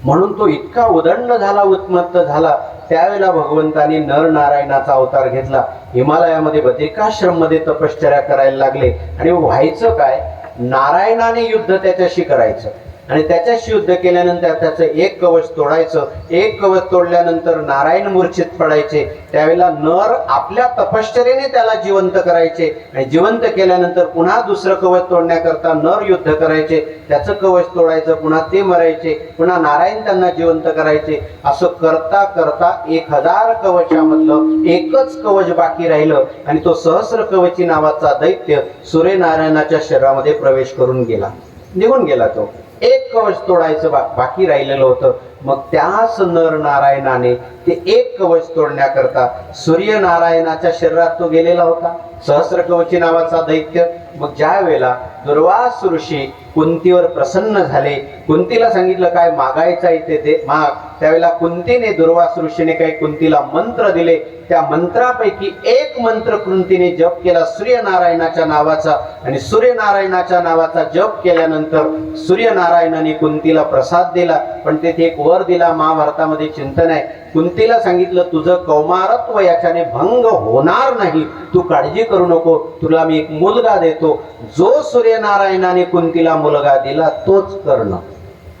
म्हणून तो इतका उदंड झाला, उत्मत्त झाला. त्यावेळेला भगवंतानी नर नारायणाचा अवतार घेतला. हिमालयामध्ये बद्रिकाश्रम मध्ये तपश्चर्या करायला लागले. आणि व्हायचं काय, नारायणाने युद्ध त्याच्याशी करायचं आणि त्याच्याशी युद्ध केल्यानंतर त्याचं एक कवच तोडायचं. एक कवच तोडल्यानंतर नारायण मूर्छित पडायचे. त्यावेळेला नर आपल्या तपश्चर्येने त्याला जिवंत करायचे आणि जिवंत केल्यानंतर पुन्हा दुसरं कवच तोडण्याकरता नर युद्ध करायचे. त्याचं कवच तोडायचं, पुन्हा ते मरायचे, पुन्हा नारायण त्यांना जिवंत करायचे. असं करता करता 1000 कवचामधलं एकच कवच बाकी राहिलं आणि तो सहस्र कवची नावाचा दैत्य सूर्यनारायणाच्या शरीरामध्ये प्रवेश करून गेला, निघून गेला. तो एक कवच तोडायचं बाकी राहिलेलं होतं. मग त्याच नर नारायणाने ते एक कवच तोडण्याकरता सूर्यनारायणाच्या शरीरात तो गेलेला होता, सहस्र कवची नावाचा दैत्य. मग ज्या वेळेला दुर्वास ऋषी कुंतीवर प्रसन्न झाले, कुंतीला सांगितलं काय मागायचं आहे ते दे, माग. त्यावेळेला कुंतीने, दुर्वास ऋषीने काही कुंतीला मंत्र दिले. त्या मंत्रापैकी एक मंत्र कुंतीने जप केला सूर्यनारायणाच्या नावाचा. आणि सूर्यनारायणाच्या नावाचा जप केल्यानंतर सूर्यनारायणाने कुंतीला प्रसाद दिला. पण तेथे एक वर दिला. महाभारतामध्ये चिंतन आहे. कुंतीला सांगितलं तुझं कौमारत्व याच्याने भंग होणार नाही, तू काळजी करू नको, तुला मी एक मुलगा देतो. जो सूर्यनारायणाने कुंतीला मुलगा दिला तोच कर्ण,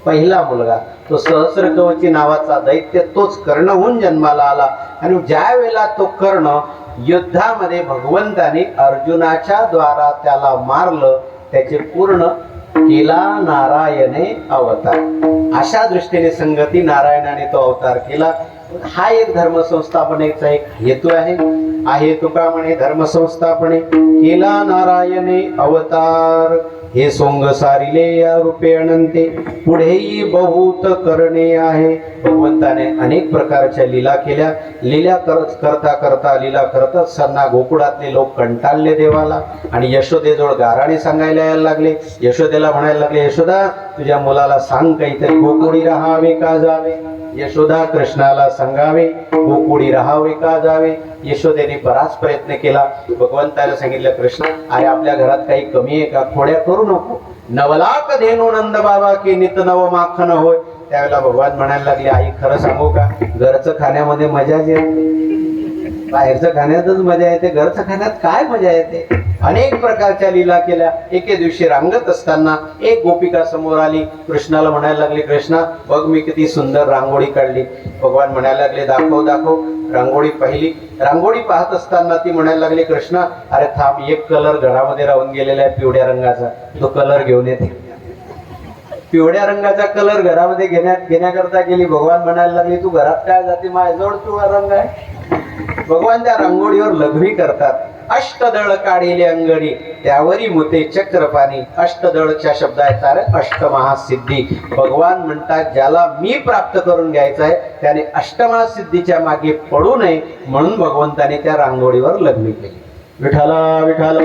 पहिला मुलगा तो सहस्रकवची नावाचा दैत्य, तोच कर्ण होऊन जन्माला आला. आणि ज्या वेळेला तो कर्ण युद्धामध्ये भगवंताने अर्जुनाच्या द्वारा त्याला मारलं, त्याचे पूर्ण केला नारायणे अवतार. अशा दृष्टीने संगती नारायणाने तो अवतार केला. हा एक धर्मसंस्थापनेचा एक हेतू आहे. आहे तुका म्हणे धर्मसंस्थापने केला नारायणे अवतार. हे सोंग सारिले या रूपे अनंते, पुढेही बहुत करणे आहे. भगवंताने अनेक प्रकारच्या लीला केल्या. लीला करता करता लीला करत असताना गोकुळातले लोक कंटाळले देवाला आणि यशोदेजवळ गाराणे सांगायला यायला लागले. यशोदेला म्हणायला लागले, यशोदा तुझ्या मुलाला सांग काहीतरी, गोकुळी राहावे का जावे. यशोदा कृष्णाला सांगावे गोकुळी राहावे का जावे. यशोदेने बराच प्रयत्न केला. भगवंताला सांगितलं, कृष्ण अरे आपल्या घरात काही कमी आहे का, खोड्या करू नको. नवलाख धेनू नंद बाबा की नित नव माखन होय. त्यावेळेला भगवान म्हणायला लागले, आई खरं सांगू का, घरचं खाण्यामध्ये मजाच येते, बाहेरचं खाण्यातच मजा येते, घरचं खाण्यात काय मजा येते. अनेक प्रकारच्या लीला केल्या. एके दिवशी रांगत असताना एक गोपिका समोर आली. कृष्णाला म्हणायला लागली, कृष्णा बघ मी किती सुंदर रांगोळी काढली. भगवान म्हणायला लागले, दाखव दाखव. रांगोळी पाहिली. रांगोळी पाहत असताना ती म्हणायला लागली, कृष्णा अरे थांब, एक कलर घरामध्ये राहून गेलेला आहे पिवळ्या रंगाचा, तो कलर घेऊन येते. पिवळ्या रंगाचा कलर घरामध्ये घेण्याकरता गेली. भगवान म्हणायला लागले, तू घरात काय जाते, माझ्याजवळ पिवळा रंग आहे. भगवान त्या रांगोळीवर लघवी करतात. अष्टदळ काढिले अंगडी, त्यावरी मुते चक्रपाणी. अष्टदळच्या शब्दाचा अर्थ अष्टमहासिद्धी. भगवान म्हणतात ज्याला मी प्राप्त करून घ्यायचं आहे त्याने अष्टमहासिद्धीच्या मागे पडू नये, म्हणून भगवंताने त्या रांगोळीवर लघवी केली. विठाला विठाला.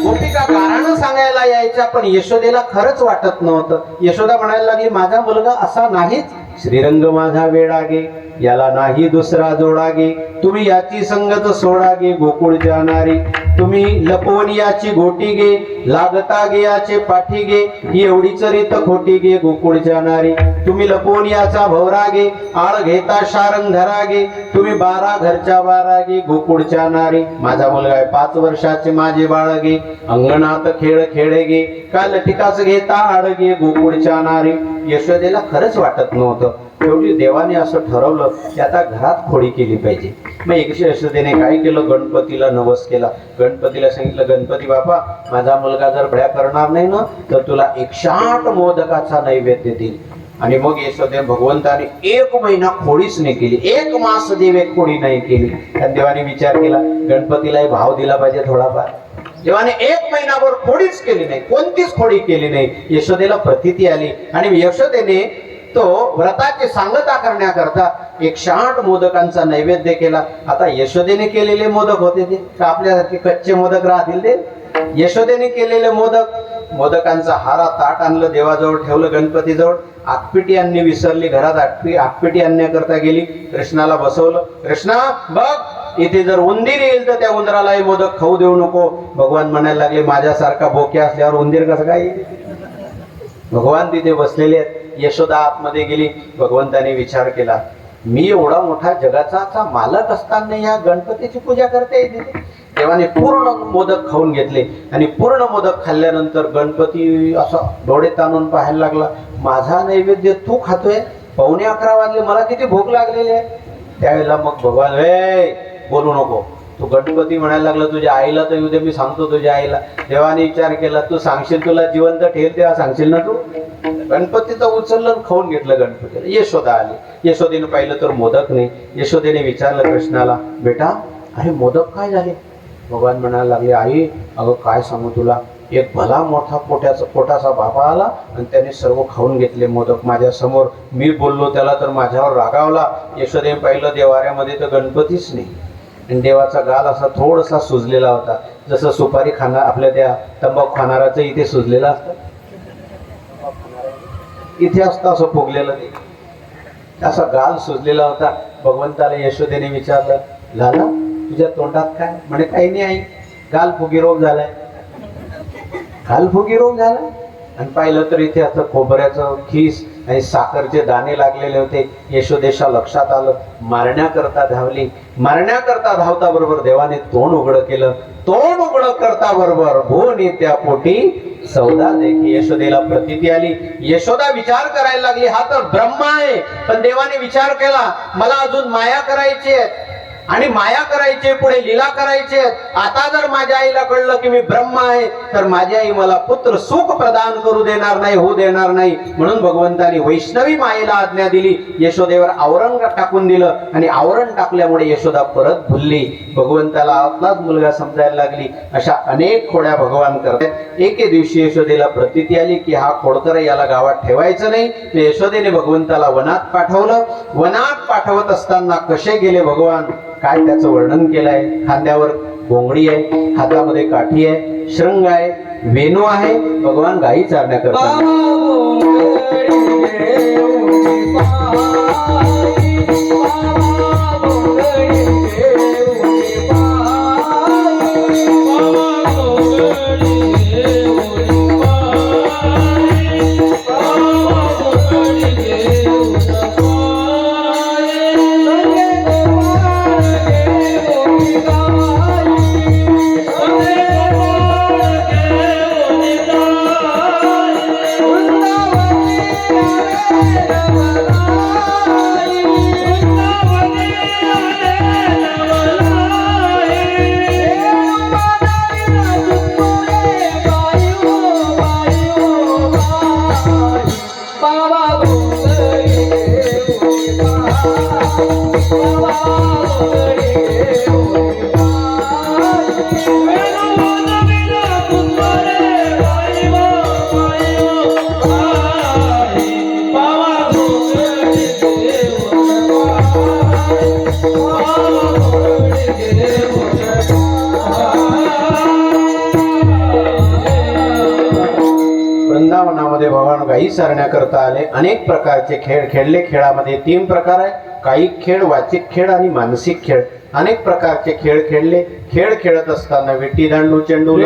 गोपिका गाराणं सांगायला यायच्या, पण यशोदेला खरंच वाटत नव्हतं. यशोदा म्हणायला लागली, माझा मुलगा असा नाहीच. श्रीरंग माझा वेडागे, याला नाही दुसरा जोडागे. तुम्ही याची संगत सोडागे, गोकुळ जाणारी. तुम्ही लपवून याची घोटी गे, लागता गे याचे पाठी गे. ही एवढीच रीत खोटी गे, गोकुळ जाणारी. तुम्ही लपवून याचा भवरा गे, आळ घेता शारंग धरा गे. तुम्ही 12 घरच्या 12 गे, गोकुळच्या नारी. माझा मुलगा आहे 5 वर्षाचे माझे बाळगे, अंगणात खेळ खेळे गे. काल टिकाच घेता आडगे, गोकुळच्या नारी. यशोदेला खरंच वाटत नव्हतं. शेवटी देवाने असं ठरवलं की आता घरात खोडी केली पाहिजे. मग यशोदेने काय केलं, गणपतीला नवस केला. गणपतीला सांगितलं, गणपती बापा माझा मुलगा जर भड्या करणार नाही ना तर तुला 108 मोदकाचा नैवेद्य देईल. आणि मग यशोदे भगवंताने 1 महिना खोडीच नाही केली, 1 मास देव एक खोडी नाही केली. त्या देवाने विचार केला गणपतीलाही भाव दिला पाहिजे थोडाफार. देवाने 1 महिनाभर खोडीच केली नाही, कोणतीच खोडी केली नाही. यशोदेला प्रतीती आली आणि यशोदेने तो व्रताची सांगता करण्याकरता 108 मोदकांचा नैवेद्य केला. आता यशोदेने केलेले मोदक होते ते का आपल्यासारखे कच्चे मोदक राहतील ते? यशोदेने केलेले मोदकांचा हारा ताट आणलं, देवाजवळ ठेवलं, गणपतीजवळ. आगपिटी आणणे विसरली, घरात आगपिटी आणण्याकरता गेली. कृष्णाला बसवलं. कृष्णा बघ, इथे जर उंदीर येईल तर त्या उंदरालाही मोदक खाऊ देऊ नको. भगवान म्हणायला लागले माझ्यासारखा बोक्या असल्यावर उंदीर कसं काय येईल? भगवान तिथे बसलेले आहेत. यशोदा आतमध्ये गेली. भगवंताने विचार केला मी एवढा मोठा जगाचा मालक असताना या गणपतीची पूजा करते तिथे. देवाने पूर्ण मोदक खाऊन घेतले आणि पूर्ण मोदक खाल्ल्यानंतर गणपती असा डोळे ताणून पाहायला लागला. माझा नैवेद्य तू खातोय? 11:15 वाजले, मला किती भूक लागलेली आहे. त्यावेळेला मग भगवान बोलू नको. तू गणपती म्हणायला लागला तुझ्या आईला तर येऊ दे, मी सांगतो तुझ्या आईला. देवाने विचार केला तू सांगशील, तुला जिवंत ठेल तेव्हा सांगशील ना तू. गणपतीचं उचललं खाऊन घेतलं गणपतीला. यशोदा आली. यशोदेने पाहिलं तर मोदक नाही. यशोदेने विचारलं कृष्णाला बेटा अरे मोदक काय झाले? भगवान म्हणायला लागले आई अगं काय सांगू तुला, एक भला मोठा पोटाचा बाबा आला आणि त्याने सर्व खाऊन घेतले मोदक माझ्या समोर. मी बोललो त्याला तर माझ्यावर रागावला. यशोदेने पाहिलं देवाऱ्यामध्ये तर गणपतीच नाही आणि देवाचा गाल असा थोडासा सुजलेला होता, जसं सुपारी खाणार आपल्या त्या तंबाखू खाणाराचं इथे सुजलेला असतं, इथे असतं असं फुगलेलं ते, असा गाल सुजलेला होता. भगवंताला यशोदेने विचारलं लाला तुझ्या तोंडात काय? म्हणे काही नाही आई, गालफुगी रोग झालाय. गालफुगी रोग झाला. आणि पाहिलं तर इथे असं खोबऱ्याचं खीस आणि साखरचे दाणे लागलेले होते. यशोदेशा लक्षात आलं. मारण्याकरता धावली. मारण्याकरता धावता बरोबर देवाने तोंड उघडं केलं. तोंड उघडं करता बरोबर भुवनी त्या पोटी सौदा देखी. यशोदेला प्रतीती आली. यशोदा विचार करायला लागली हा तर ब्रह्मा आहे. पण देवाने विचार केला मला अजून माया करायची आहे आणि माया करायचे पुढे लीला करायचे. आता जर माझ्या आईला कळलं की मी ब्रह्मा आहे तर माझी आई मला पुत्र सुख प्रदान करू देणार नाही, होऊ देणार नाही. म्हणून भगवंतानी वैष्णवी मायेला आज्ञा दिली. यशोदेवर आवरण टाकून दिलं आणि आवरण टाकल्यामुळे यशोदा परत भुलली. भगवंताला आपलाच मुलगा समजायला लागली. अशा अनेक खोड्या भगवान करतात. एके दिवशी यशोदेला प्रतीती आली की हा खोडकर याला गावात ठेवायचं नाही. यशोदेने भगवंताला वनात पाठवलं. वनात पाठवत असताना कसे गेले भगवान काय त्याचं वर्णन केलंय. खांद्यावर घोंगडी आहे, हातामध्ये काठी आहे, शृंग आहे, वेणू आहे. भगवान गायी चारण्याकरता वृंदावनामध्ये भगवान गायी चरण्याकरता आले. अनेक प्रकारचे खेळ खेळले. खेळामध्ये 3 प्रकार आहे, कायिक खेळ, वाचिक खेळ आणि मानसिक खेळ. अनेक प्रकारचे खेळ खेळले. खेळ खेळत असताना विटी दांडू चेंडू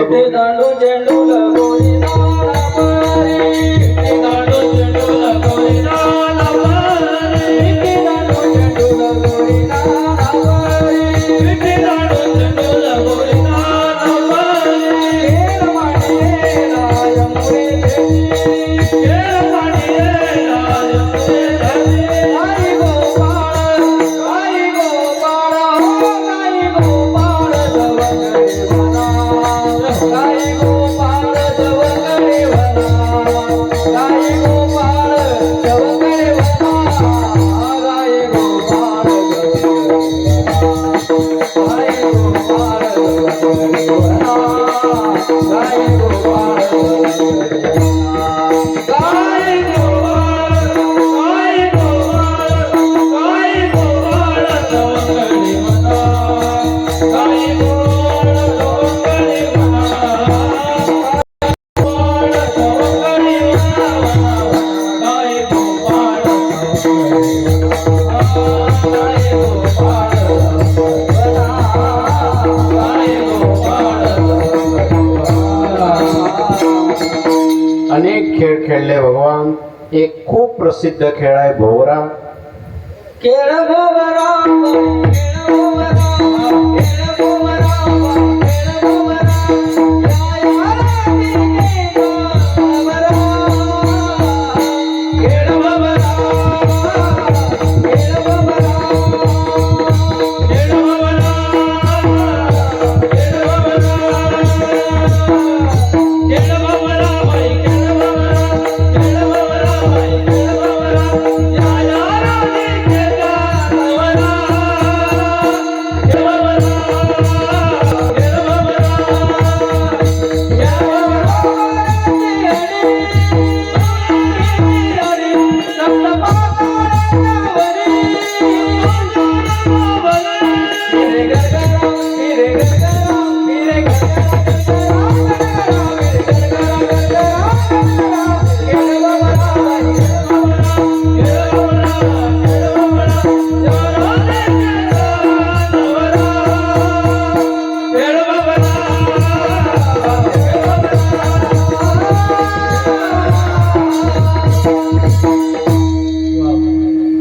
एक खूप प्रसिद्ध खेळ आहे भोवरा. खेळ भोवरा, खेळ भोवरा, खेळ भोवरा, खेळ भोवरा, या या राणी भोवरा. खेळ भोवरा, खेळ भोवरा, खेळ भोवरा, खेळ भोवरा, खेळ भोवरा बाई, खेळ भोवरा, खेळ भोवरा बाई, खेळ भोवरा, या या राणी भोवरा. खेळ भोवरा, खेळ भोवरा, या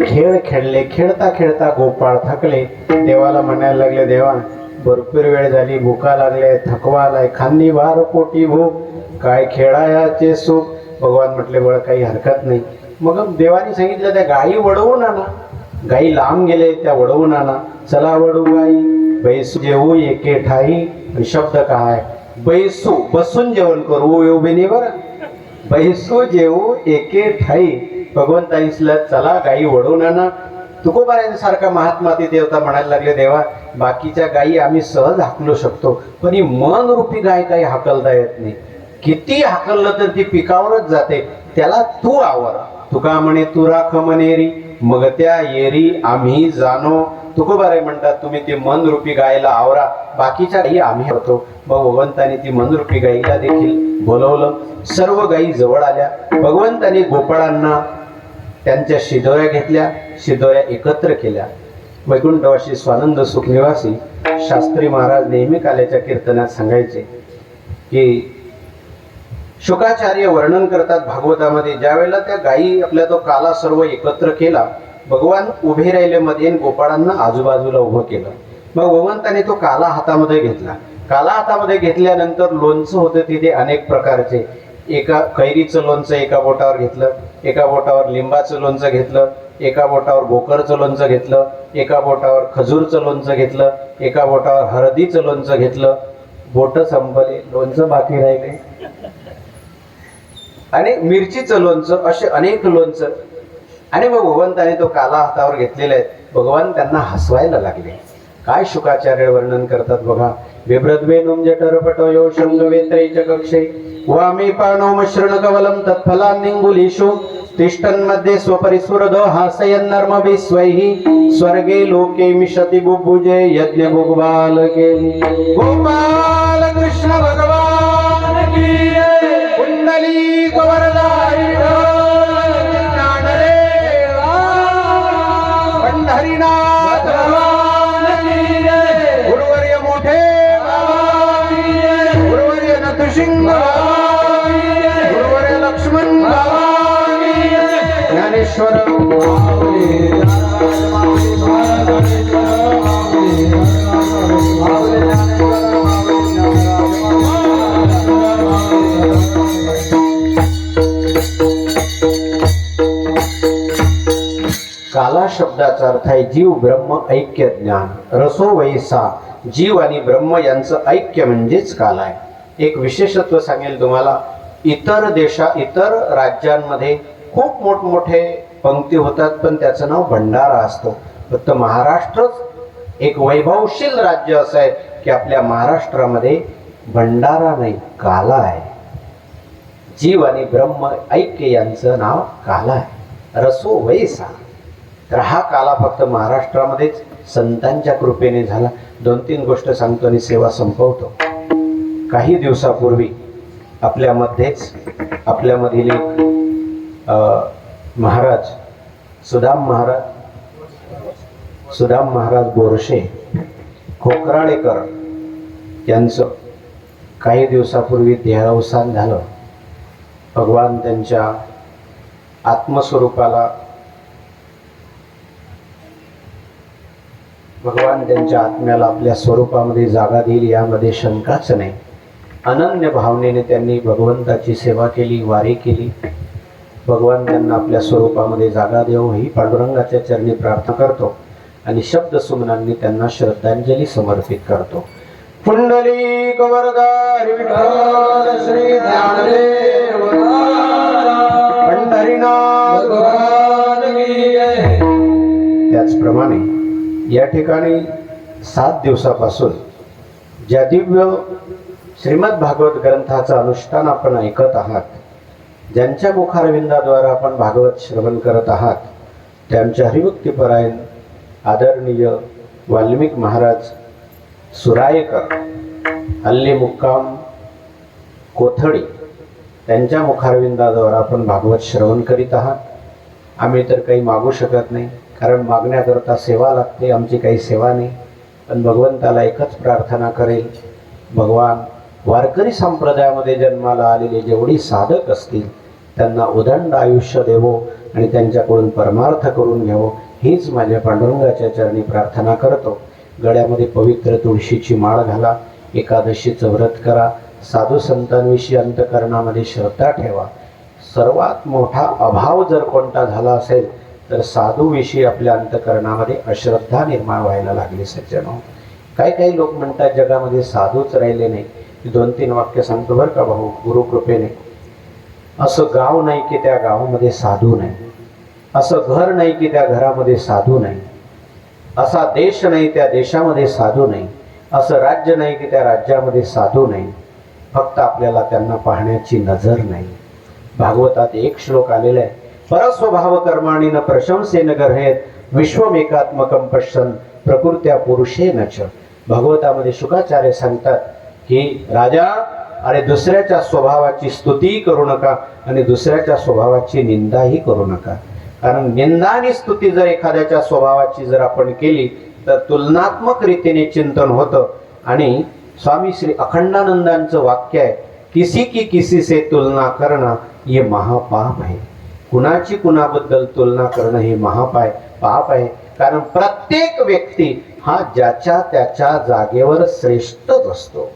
खेळ खेळले. खेळता खेळता गोपाळ थकले. देवाला म्हणायला लागले, देवा भरपूर वेळ झाली, भुका लागले, थकवा आलाय, खांदी भार पोटी भूक, काय खेळायाचे सुख. भगवान म्हटले, बळ काही हरकत नाही. मग देवाने सांगितलं, त्या गायी वडवून आणा. गायी लांब गेले, त्या वडवून आणा. चला वडू गाई, बैसू जेवू एके ठाई. आणि शब्द काय, बैसू बसून जेवण करू येऊ बरं, बैसू जेवू एके ठाई. भगवंतानी चला गायी वडवून आणा. तुकोबारायांसारखा महात्मा ते देवता म्हणायला लागले, देवा बाकीच्या गायी आम्ही सहज हाकलू शकतो, पण ही मन रूपी गाय काही हाकलता येत नाही. किती हाकललं तर ती पिकावरच जाते, त्याला तू आवर. तुका म्हणे तू राख मनेरी, मग त्या येरी आम्ही जाणो. तुकोबाराय म्हणतात, तुम्ही ते मन रूपी गायला आवरा, बाकीच्या गायी आम्ही होतो. मग भगवंतानी ती मनरूपी गायीला देखील बोलवलं. सर्व गायी जवळ आल्या. भगवंतानी गोपाळांना त्यांच्या शिदोऱ्या घेतल्या, शिदोऱ्या एकत्र केल्या. वैकुंठवासी स्वानंद सुखनिवासी शास्त्री महाराज नेहमी काल्याच्या कीर्तनात सांगायचे की शुकाचार्य वर्णन करतात भागवतामध्ये, ज्या वेळेला त्या गायी आपल्या तो काला सर्व एकत्र केला, भगवान उभे राहिले मध्ये, गोपाळांना आजूबाजूला उभं केलं. मग भगवंताने तो काला हातामध्ये घेतला. काला हातामध्ये घेतल्यानंतर लोणचं होतं तिथे अनेक प्रकारचे. एका कैरीचं लोणचं एका बोटावर घेतलं, एका बोटावर लिंबाचं लोणचं घेतलं, एका बोटावर गोकरचं लोणचं घेतलं, एका बोटावर खजूरचं लोणचं घेतलं, एका बोटावर हळदीचं लोणचं घेतलं. बोट संपले, लोणचं बाकी राहिले. आणि मिरचीचं लोणचं, असे अनेक लोणचं. आणि मग भगवंताने तो काला हातावर घेतलेला आहे. भगवान त्यांना हसवायला लागले. काय शुकाचार्य वर्णन करतात बघा. बिभ्रद्वेनुम जठरपटयो शृंगवेत्रैच कक्षे वामे पाणो मश्रण कवलं तत्फलान्निंगुलीषु तिष्ठन् मध्ये स्वपरिस्फुरदो हासयन् नर्मभिस्वैहि स्वर्गे लोके मिषति बुभुजे यज्ञ भुग्बालके. गोपाल कृष्ण भगवान की जय. कुंडली कवरधारी पंढरीनाथ भगवान की जय. गुरुवर्य मोठे बाबा की जय. गुरुवर्य नरसिंह बाबा की जय. गुरुवर्य लक्ष्मण बाबा की जय. ज्ञानेश्वर काला शब्दाचा अर्थ आहे जीव ब्रह्म ऐक्य ज्ञान. रसो वैसा, जीव आणि ब्रह्म यांचं ऐक्य म्हणजेच काला आहे. एक विशेषत्व सांगेल तुम्हाला. इतर राज्यांमध्ये खूप मोठमोठे पंक्ती होतात, पण त्याचं नाव भंडारा असतो. फक्त महाराष्ट्रच एक वैभवशील राज्य असं आहे की आपल्या महाराष्ट्रामध्ये भंडारा नाही, काला आहे. जीव आणि ब्रह्म ऐक्य यांचं नाव काला आहे. रसो वैसा. तर हा काला फक्त महाराष्ट्रामध्येच संतांच्या कृपेने झाला. 2-3 गोष्ट सांगतो आणि सेवा संपवतो. काही दिवसापूर्वी आपल्यामधील एक महाराज सुदाम महाराज बोरशे खोकराळेकर यांचं काही दिवसापूर्वी देहावसान झालं. भगवान त्यांच्या आत्मस्वरूपाला भगवान त्यांच्या आत्म्याला आपल्या स्वरूपामध्ये जागा देईल यामध्ये शंकाच नाही. अनन्य भावनेने त्यांनी भगवंताची सेवा केली, वारी केली. भगवान त्यांना आपल्या स्वरूपामध्ये जागा देव ही पांडुरंगाच्या चरणी प्रार्थना करतो आणि शब्द सुमनांनी त्यांना श्रद्धांजली समर्पित करतो. पुंडलिक वरदा विठ्ठल श्री ज्ञानदेव पंढरीनाथ भगवान की जय. त्याचप्रमाणे या ठिकाणी 7 दिवसापासून ज्या दिव्य श्रीमद भागवत ग्रंथाचं अनुष्ठान आपण ऐकत आहात, ज्यांच्या मुखारविंदाद्वारा आपण भागवत श्रवण करत आहात, त्यांच्या हरिभक्तीपरायण आदरणीय वाल्मिक महाराज सुरायकर हल्ली मुक्काम कोथळी त्यांच्या मुखारविंदाद्वारा आपण भागवत श्रवण करीत आहात. आम्ही तर काही मागू शकत नाही, कारण मागण्याकरता सेवा लागते. आमची काही सेवा नाही. पण भगवंताला एकच प्रार्थना करेल, भगवान वारकरी संप्रदायामध्ये जन्माला आलेले जेवढी साधक असतील त्यांना उदंड आयुष्य देवो आणि त्यांच्याकडून परमार्थ करून घ्यावो, हीच माझ्या पांडुरंगाच्या चरणी प्रार्थना करतो. गळ्यामध्ये पवित्र तुळशीची माळ घाला, एकादशीचं व्रत करा, साधू संतांविषयी अंतकरणामध्ये श्रद्धा ठेवा. सर्वात मोठा अभाव जर कोणता झाला असेल तर साधूविषयी आपल्या अंतकरणामध्ये अश्रद्धा निर्माण व्हायला लागली. सज्जनो, काही लोक म्हणतात जगामध्ये साधूच राहिले नाही. 2-3 वाक्य सांगतो बरं का भाऊ, गुरुकृपेने. असं गाव नाही की त्या गावामध्ये साधू नाही, असं घर नाही की त्या घरामध्ये साधू नाही, असा देश नाही त्या देशामध्ये साधू नाही, असं राज्य नाही की त्या राज्यामध्ये साधू नाही. फक्त आपल्याला त्यांना पाहण्याची नजर नाही. भागवतात एक श्लोक आलेला आहे, परस्वभाव कर्माणि न प्रशंसेन गर्हेत विश्वमेकात्मकं पश्यन् प्रकृत्या पुरुषेन च. भागवतामध्ये शुकाचार्य सांगतात की राजा, अरे दुसऱ्याच्या स्वभावाची स्तुती करू नका आणि दुसऱ्याच्या स्वभावाची निंदाही करू नका. कारण निंदा आणि स्तुती जर एखाद्याच्या स्वभावाची जर आपण केली तर तुलनात्मक रीतीने चिंतन होतं. आणि स्वामी श्री अखंडानंदांचं वाक्य आहे, किसी की किसी से तुलना करना ये महापाप है. कुणाची कुणाबद्दल तुलना करणं हे पाप आहे. कारण प्रत्येक व्यक्ती हा ज्याच्या त्याच्या जागेवर श्रेष्ठच असतो.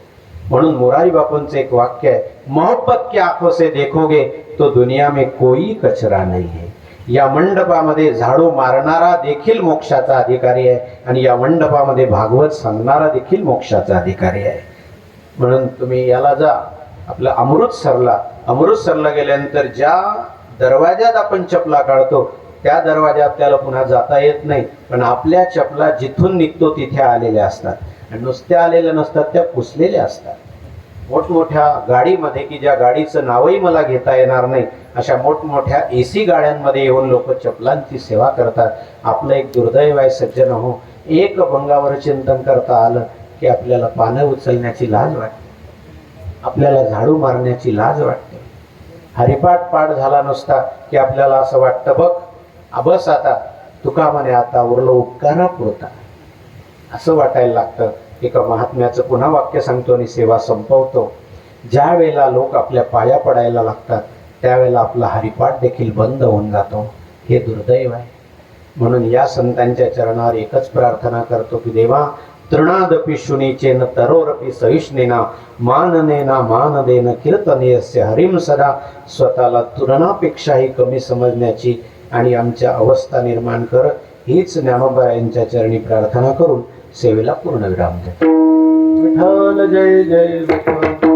म्हणून मुरारी बापूंचं एक वाक्य आहे, मोहब्बत की आंखों से देखोगे तो दुनिया में कोई कचरा नहीं है. या मंडपामध्ये झाडू मारणारा देखील मोक्षाचा अधिकारी आहे आणि या मंडपामध्ये भागवत सांगणारा देखील मोक्षाचा अधिकारी आहे. म्हणून तुम्ही याला जा, आपलं अमृतसरला गेल्यानंतर ज्या दरवाज्यात आपण चपला काढतो त्या दरवाज्यात त्याला पुन्हा जाता येत नाही. पण आपल्या चपला जिथून निघतो तिथे आलेल्या असतात आणि नुसत्या आलेल्या नसतात, त्या पुसलेल्या असतात. मोठमोठ्या गाडीमध्ये की ज्या गाडीचं नावही मला घेता येणार नाही, अशा मोठमोठ्या AC गाड्यांमध्ये येऊन लोक चपलांची सेवा करतात. आपलं एक दुर्दैव आहे सज्जन हो, एक भंगावर चिंतन करता आलं की आपल्याला पानं उचलण्याची लाज वाटते, आपल्याला झाडू मारण्याची लाज वाटते. हरिपाठ झाला नुसता की आपल्याला असं वाटतं, बस आता तुका म्हणे आता उरलं उपकारा पुरता, असं वाटायला लागतं. एका महात्म्याचं पुन्हा वाक्य सांगतो आणि सेवा संपवतो. ज्या वेळेला लोक आपल्या पाया पडायला लागतात त्यावेळेला आपला हरिपाठ देखील बंद होऊन जातो. हे दुर्दैव आहे. म्हणून या संतांच्या चरणावर एकच प्रार्थना करतो की देवा, तृणादपि शुनीचेन तरोरपि सहिष्णेना माननेना मानदेन कीर्तनेयस्य हरिम सदा. स्वतःला तृणापेक्षाही कमी समजण्याची आणि आमच्या अवस्था निर्माण कर, हीच ज्ञानोबा यांच्या चरणी प्रार्थना करून सेवेला पूर्ण विराम देतो. विठ्ठल जय जय विठ्ठल.